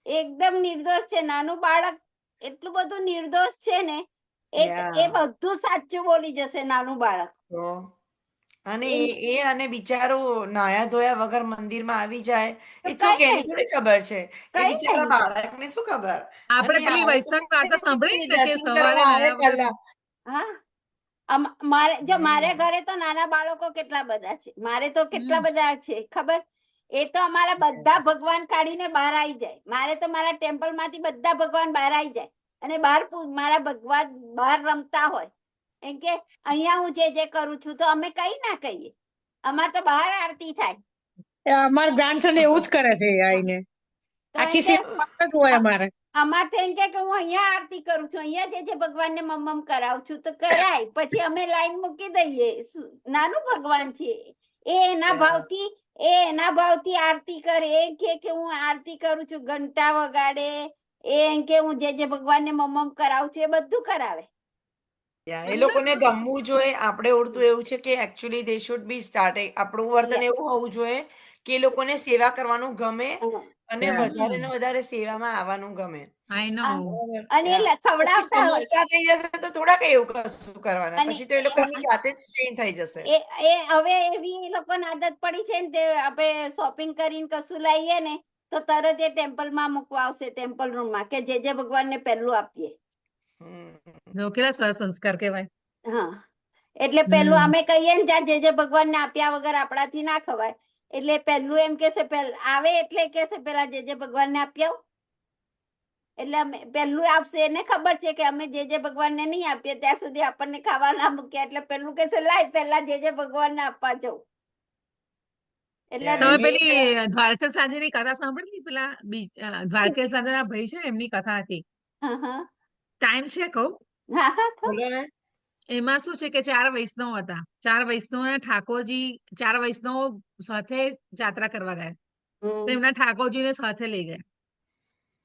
એકદમ નિર્દોષ છે. નાનું બાળક એટલું બધું નિર્દોષ છે ને, Yeah. એ બધું સાચું બોલી જશે નાનું બાળક. તો અને એ અને બિચારું નાયા ધોયા વગર મંદિરમાં આવી જાય. તો ઇટ્સ કઈ ઓકે, એની નહીં, થોડી ખબર છે. એ કઈ બિચારા નહીં. બાળકને શું ખબર? આપણે અને પેલી આવે તો વૈષ્ણવ વાર્તા સાંભળી ને કે દર્શન સવારે કરવા આવે નાયા વગર. પહેલા. હા, મારે ઘરે તો નાના બાળકો કેટલા બધા છે. મારે તો કેટલા બધા છે ખબર. એ તો અમારા બધા ભગવાન કાઢીને બહાર આવી જાય. મારે તો મારા ટેમ્પલ માંથી બધા ભગવાન બહાર આવી જાય અને મારા ભગવાન બહાર રમતા હોય એમ કે અહીંયા હું જે કરું છું તો અમે કઈ ના કહીએ. અમારે તો બહાર આરતી થાય. અમારા ગ્રાન્ડસન એવું જ કરે છે આઈને. તો આખી એમ કે સેવા જ હોય અમારે. અમારે તો એમ કે હું અહીંયા આરતી કરું છું, અહીંયા જે ભગવાનને મમ્મમ કરાવું છું તો કરાય. પછી અમે લાઈન મૂકી દઈએ. નાનું ભગવાન છે, એના ભાવથી આરતી કરે. એ કે હું આરતી કરું છું, ઘંટા વગાડે. એમ કે હું જે ભગવાનને મમ્મમ કરાવું છું એ બધું કરાવે. એ લોકોને ગમવું જોઈએ. આપણે ઉડતું એવું છે કે actually they should be start. આપણું વર્તન એવું હોવું જોઈએ કે એ લોકોને સેવા કરવાનું ગમે અને વધારે ને વધારે સેવામાં આવવાનું ગમે. આઈ નો. અને એ ખવડાવતા હોય. સમજતા થઈ જશે તો થોડા કઈ એવું કશું કરવાના. પછી તો એ લોકો એમની જાતે જ ટ્રેન થઈ જશે. એ હવે એવી એ લોકોને આદત પડી છે ને, તે આપણે શોપિંગ કરીને કશું લાવીએ ને તો તરત એ ટેમ્પલમાં મૂકવા આવશે, ટેમ્પલ રૂમમાં, કે જે ભગવાનને પહેલું આપીએ. કેટલા સરસ સંસ્કાર કહેવાય. હા, એટલે પહેલું અમે કહીએ ને ત્યાં જે ભગવાનને આપ્યા વગર આપણાથી ના ખવાય. એટલે પહેલું એમ કેશે, આવે એટલે કેશે પેલા જે ભગવાનને આપ્યા. એટલે પહેલું આપશે. એને ખબર છે કે અમે જે ભગવાનને નહીં આપીએ ત્યાં સુધી આપણને ખાવા ના મૂક્યા. એટલે પહેલું કેશે લાય પહેલા જે ભગવાનને આપવા જવું. એટલે તમે પેલી દ્વારકા સાંજેની કથા સાંભળી? પેલા દ્વારકા સાંજેના ભાઈ છે એમની કથા હતી. ટાઈમ છે કહું? બોલો ને. એમાં શું છે કે 4 વૈષ્ણવ હતા. 4 વૈષ્ણવ ઠાકોરજી 4 વૈષ્ણવ સાથે જાત્રા કરવા ગયા. તો એમના ઠાકોરજીને સાથે લઈ ગયા.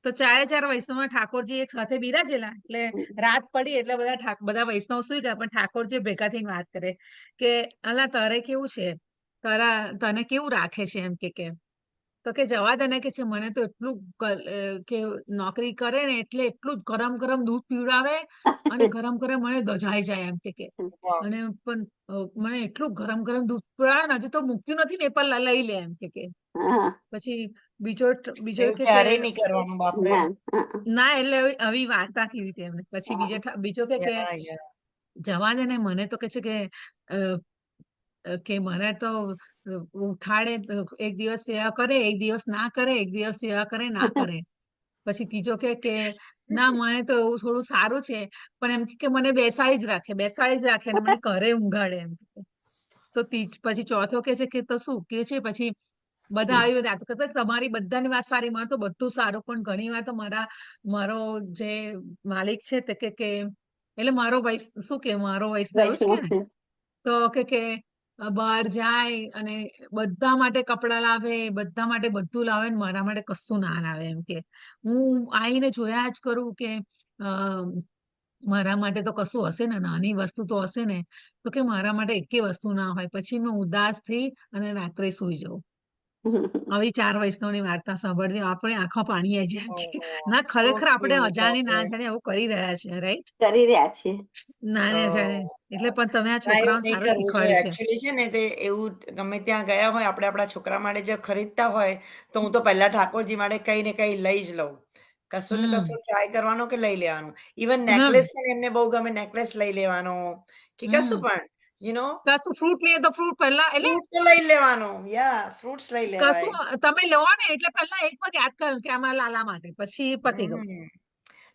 તો 4 વૈષ્ણવ ઠાકોરજી એક સાથે બિરાજેલા. એટલે રાત પડી એટલે બધા વૈષ્ણવ સુઈ ગયા. પણ ઠાકોરજી ભેગા થઈને વાત કરે કે અલા તારે કેવું છે, તને કેવું રાખે છે એમ કે તો કે જવા દે ને કે છે મને તો એટલું કે નોકરી કરે ને એટલે એટલું જ ગરમ ગરમ દૂધ પીવડાવે અને ગરમ ગરમ મને દજાઈ જાય એમ કે અને પણ મને એટલું ગરમ ગરમ દૂધ પીવડાવે ને હજુ તો મૂક્યું નથી ને પણ લઈ લે એમ કે પછી બીજો કે ક્યારેય નહીં કરવાનું બાપરે. ના એટલે આવી વાર્તા કીધી હતી એમને. પછી બીજો કે જવા દે ને મને તો કે છે કે મને તો ઉઠાડે, એક દિવસ સેવા કરે, એક દિવસ ના કરે, એક દિવસ સેવા કરે ના કરે. પછી ત્રીજો કે ના મને તો એવું થોડું સારું છે પણ એમ કે મને બેસાડી જ રાખે અને મને ઘરે ઊંઘાડે એમ. તો પછી ચોથો કે છે કે તો શું કે છે પછી બધા આવી વાત કરતા તમારી બધાની વાત સારી, મને તો બધું સારું પણ ઘણી વાર તો મારો જે માલિક છે તે કે એટલે મારો વૈષ્ણવ છે ને તો કે બહાર જાય અને બધા માટે કપડાં લાવે, બધા માટે બધું લાવે ને મારા માટે કશું ના લાવે. એમ કે હું આવીને જોયા જ કરું કે મારા માટે તો કશું હશે ને, નાની વસ્તુ તો હશે ને. તો કે મારા માટે એકેય વસ્તુ ના હોય. પછી મેં ઉદાસ થઈ અને રાત્રે સૂઈ જાઉં. આવી 4 વૈષ્ણવની વાર્તા સાંભળતી આપણે આંખો પાણી આવી જાય. ના ખરેખર આપણે અજાણી ના જાણે એવું કરી રહ્યા છે, રાઈટ? કરી રહ્યા છે. ના જાણે. એટલે પણ તમે આ ના, એવું છોકરાઓને નહીં સારું કરવું જોઈએ. શીખવાડ્યું છે. એકચ્યુઅલી છે ને તે એવું ગમે ત્યાં ગયા હોય આપણે આપણા છોકરા માટે જો ખરીદતા હોય તો હું તો પહેલા ઠાકોરજી માટે કંઈ ને કંઈ લઈ જ લઉં. કશું ને કશું ટ્રાય કરવાનો કે લઈ લેવાનું. ઇવન નેકલેસ પણ એમને બહુ ગમે, નેકલેસ લઈ લેવાનો કે કશું પણ કશું ફ્રૂટ લઈએ તો ફ્રૂટ પહેલા એટલે ફ્રૂટ તો લઈ લેવાનું. ફ્રૂટ્સ લઈ લેવાય. કશું તમે લો ને એટલે પહેલા એક વખત યાદ કરો કે આમાં લાલા માટે, પછી પતી ગયું.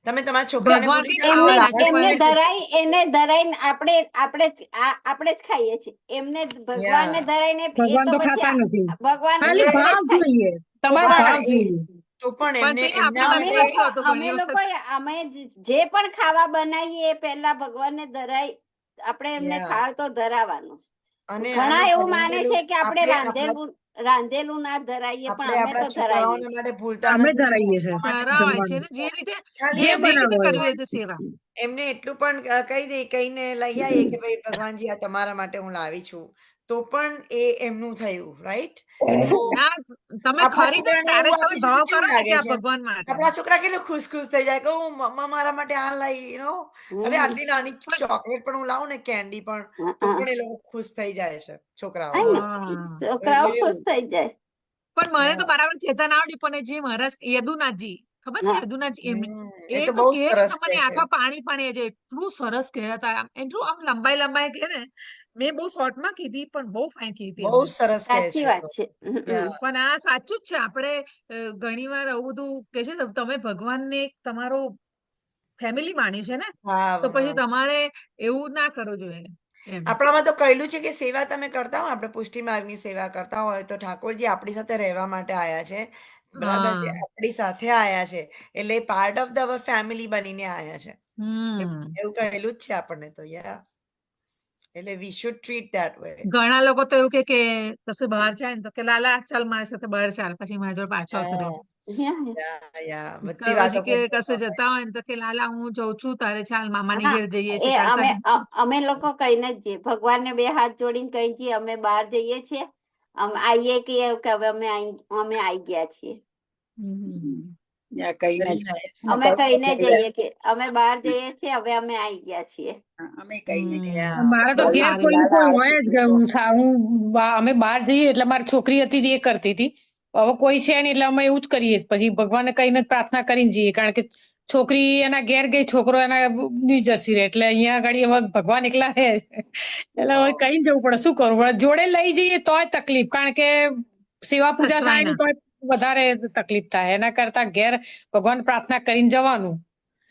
તમે તમારા છોકરાને ભગવાન બોલી કઈ જાઓ, આવે લાલા છે એમને પણ ધરાઈ એને ધરાઈને આપણે જ ખાઈએ છીએ. એમને ભગવાનને ધરાઈને એ ભગવાન તો તો ખાતા પછી નથી. ભગવાન ખાલી આપણે ભાવ જ ખાઈએ. જોઈએ, તમારો પણ ભાવ એ જોઈએ. તો પણ પણ એમને તે આપણે એમના અમે નથી માટે લોકો હોતું ઘણી વખત. અમે જે પણ ખાવા બનાવીએ એ પહેલા ભગવાનને ધરાઈ આપણે એમને Yeah. થાળ તો ધરાવવાનું. અને ઘણા એવું માને રાંધેલું છે કે આપણે આપણે રાંધેલું ના ધરાઈએ, પણ અમે આપણા તો ધરાઈએ છોકરાઓના છીએ. માટે ભૂલતા અમે નથી. ધરાઈએ છીએ ધરાવાય છે જમવાનું. ને જે રીતે ખાલી જે જે રીતે બનાવો કરવી હોય. હોય તે સેવા. એમને એટલું પણ કહીને લઈ આવીએ કે ભાઈ ભગવાનજી આ તમારા માટે હું લાવી છું, તો પણ એ એમનું થયું, રાઈટ? ના તમે આપણા ખરીદો ને છોકરાને ત્યારે એવું જ તમે આપીશું ભાવ તો કરો કેવું ને કે લાગે આ છે? ભગવાન માટે. આપણા છોકરા કેટલું ખુશ થઈ જાય કે મમ્મા મારા માટે આ લાવી, અરે આટલી નાની ચોકલેટ પણ હું લાવું ને, કેન્ડી પણ, તો પણ એ લોકો ખુશ થઈ જાય છે છોકરાઓ. છોકરાઓ ખુશ થઈ જાય. પણ મને તો બરાબર ચેતન આવડ્યું, પણ જે મહારાજ યદુનાથજી, ખબર છે યદુનાથજી એમને, એ એ તો તો બહુ કે સરસ ને કહે મને છે. આખા પાણી છે. એટલું સરસ કહેતા હતા. એટલું આમ લંબાઈ કે ને, મેં બહુ શોર્ટમાં કીધી પણ બહુ ફાઇન કીધી બહુ એમને. સરસ કહે સાચી છે. વાત છે. પણ આ સાચું જ છે. આપણે ઘણી વાર આવું બધું કે છે ને, તમે ભગવાનને તમારો ફેમિલી માન્યું છે ને, તો પછી તમારે એવું ના કરવું જોઈએ. આપણામાં તો કહેલું છે કે સેવા તમે કરતા હોય, આપણે પુષ્ટિ માર્ગની સેવા કરતા હોય તો ઠાકોરજી આપણી સાથે રહેવા માટે આયા છે, બરાબર છે, આપણી સાથે આયા છે, એટલે પાર્ટ ઓફ ધ ફેમિલી બનીને આયા છે. એવું કહેલું જ છે આપણને તો. એટલે we should treat that way. ઘણા લોકો તો એવું કે કશે બહાર જાય ને તો કે લાલા ચાલ મારી સાથે બહાર ચાલ, પછી મારી જોડે પાછો આવતો રહેજો. બધી વાતો પછી કે કશે જતા હોય ને તો કે લાલા હું જઉં છું, તારે ચાલ મામાની ઘેર જઈએ એ છીએ. અમે લોકો કહીને જ જઈએ, ભગવાનને 2 હાથ જોડીને કહી છીએ અમે બહાર જઈએ છીએ, આવીએ કે હવે અમે આવી ગયા છીએ. અમે કહીને જઈએ કે અમે બહાર જઈએ છીએ, હવે અમે આવી ગયા છીએ. અમે કહીને મારે તો ઘેર કોઈ હોય જ. અમે બહાર જઈએ એટલે મારી છોકરી હતી એ કરતી હતી. હવે કોઈ છે નહીં એટલે અમે એવું જ કરીએ. પછી ભગવાનને કહીને પ્રાર્થના કરીને જઈએ, કારણ કે છોકરી એના ઘેર ગઈ, છોકરો એના ન્યુ જર્સી રહે, એટલે અહીંયા આગળ હવે ભગવાન એકલા રહે, એટલે હવે કઈ જવું પડે, શું કરવું પડે? જોડે લઈ જઈએ તોય તકલીફ, કારણ કે સેવા પૂજા થાય ને તો વધારે તકલીફ થાય. એના કરતા ઘેર ભગવાન પ્રાર્થના કરીને જવાનું.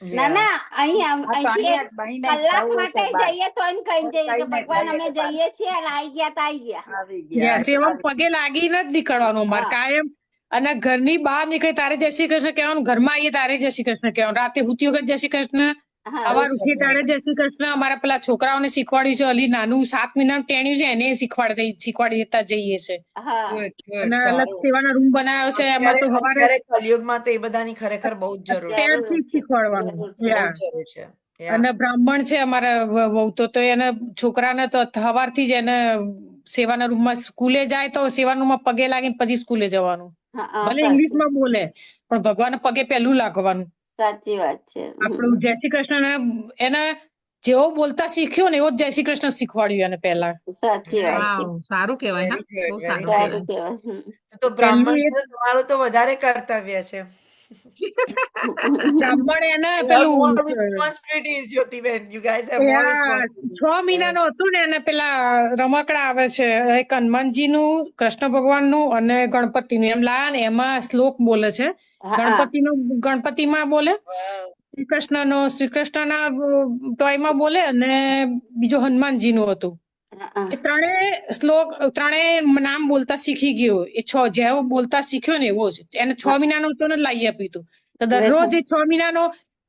ના અહીંથી 1 કલાક માટે જઈએ તો એને કહી જઈએ કે ભગવાન અમે જઈએ છીએ અને આવી ગયા તો આવી ગયા. સેવા પગે લાગીને જ નીકળવાનું અમારે કાયમ. અને ઘરની બહાર નીકળે તારે જય શ્રી કૃષ્ણ કહેવાનું, ઘરમાં આવીએ તારે જય શ્રી કૃષ્ણ કહેવાનું, રાતે હુતી વખત જય શ્રી કૃષ્ણ, સવાર ઉઠીએ તારે જય શ્રી કૃષ્ણ. અમારા પેલા છોકરાઓને શીખવાડ્યું છે, હલી નાનું 7 મહિનાનું ટેણ્યું છે, એને શીખવાડી દેતા જઈએ છે. અને અલગ સેવાના રૂમ બનાવ્યો છે, એમાં તો અત્યારે કલયુગમાં તો એ બધાની ખરેખર બહુ જ જરૂર છે. ત્યારથી શીખવાડવાનું. બહુ જરૂર છે. અને બ્રાહ્મણ છે અમારા વહુ તો એને છોકરાને તો સવારથી જ એને સેવાના રૂમમાં, સ્કૂલે જાય તો સેવાના રૂમમાં પગે લાગીને પછી સ્કૂલે જવાનું. ભલે ઇંગ્લિશમાં બોલે પણ ભગવાનના પગે પહેલું લાગવાનું. સાચી વાત છે. આપણું જય શ્રી કૃષ્ણ એને જેવો બોલતા શીખ્યો ને એવો જ જય શ્રી કૃષ્ણ શીખવાડ્યું એને પહેલા. સાચી વાત. સારું કહેવાય. બહુ સારું કહેવાય. તો બ્રાહ્મણ તમારું તો વધારે કર્તવ્ય છે. બ્રાહ્મણ એને પેલું 6 મહિનાનો હતું ને, એને પેલા રમકડા આવે છે, એક હનુમાનજીનું, કૃષ્ણ ભગવાનનું અને ગણપતિનું એમ લાયા ને, એમાં શ્લોક બોલે છે. ગણપતિમાં બોલે, શ્રી કૃષ્ણના ટોયમાં બોલે, અને બીજો હનુમાનજીનું હતું. એ ત્રણેય નામ બોલતા શીખી ગયો. એ જેવો બોલતા શીખ્યો ને એવો જ એને 6 મહિનાનો હતો ને લાવી આપ્યું હતું. તો દરરોજ 6 મહિનાનો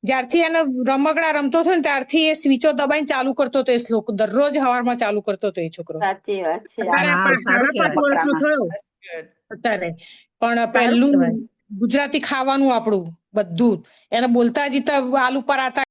જ્યારથી એને રમકડા રમતો હતો ને ત્યારથી એ સ્વિચો દબાઈને ચાલુ કરતો હતો એ શ્લોક દરરોજ સવારમાં ચાલુ કરતો હતો એ છોકરો. સાચી વાત છે. અત્યારે વાહ, આપણે સારું 5.5 વર્ષનો થયો અત્યારે, પણ પહેલું કહેવાય. ગુજરાતી ખાવાનું આપણું બધું એને બોલતા જીતા આલુ પરાઠા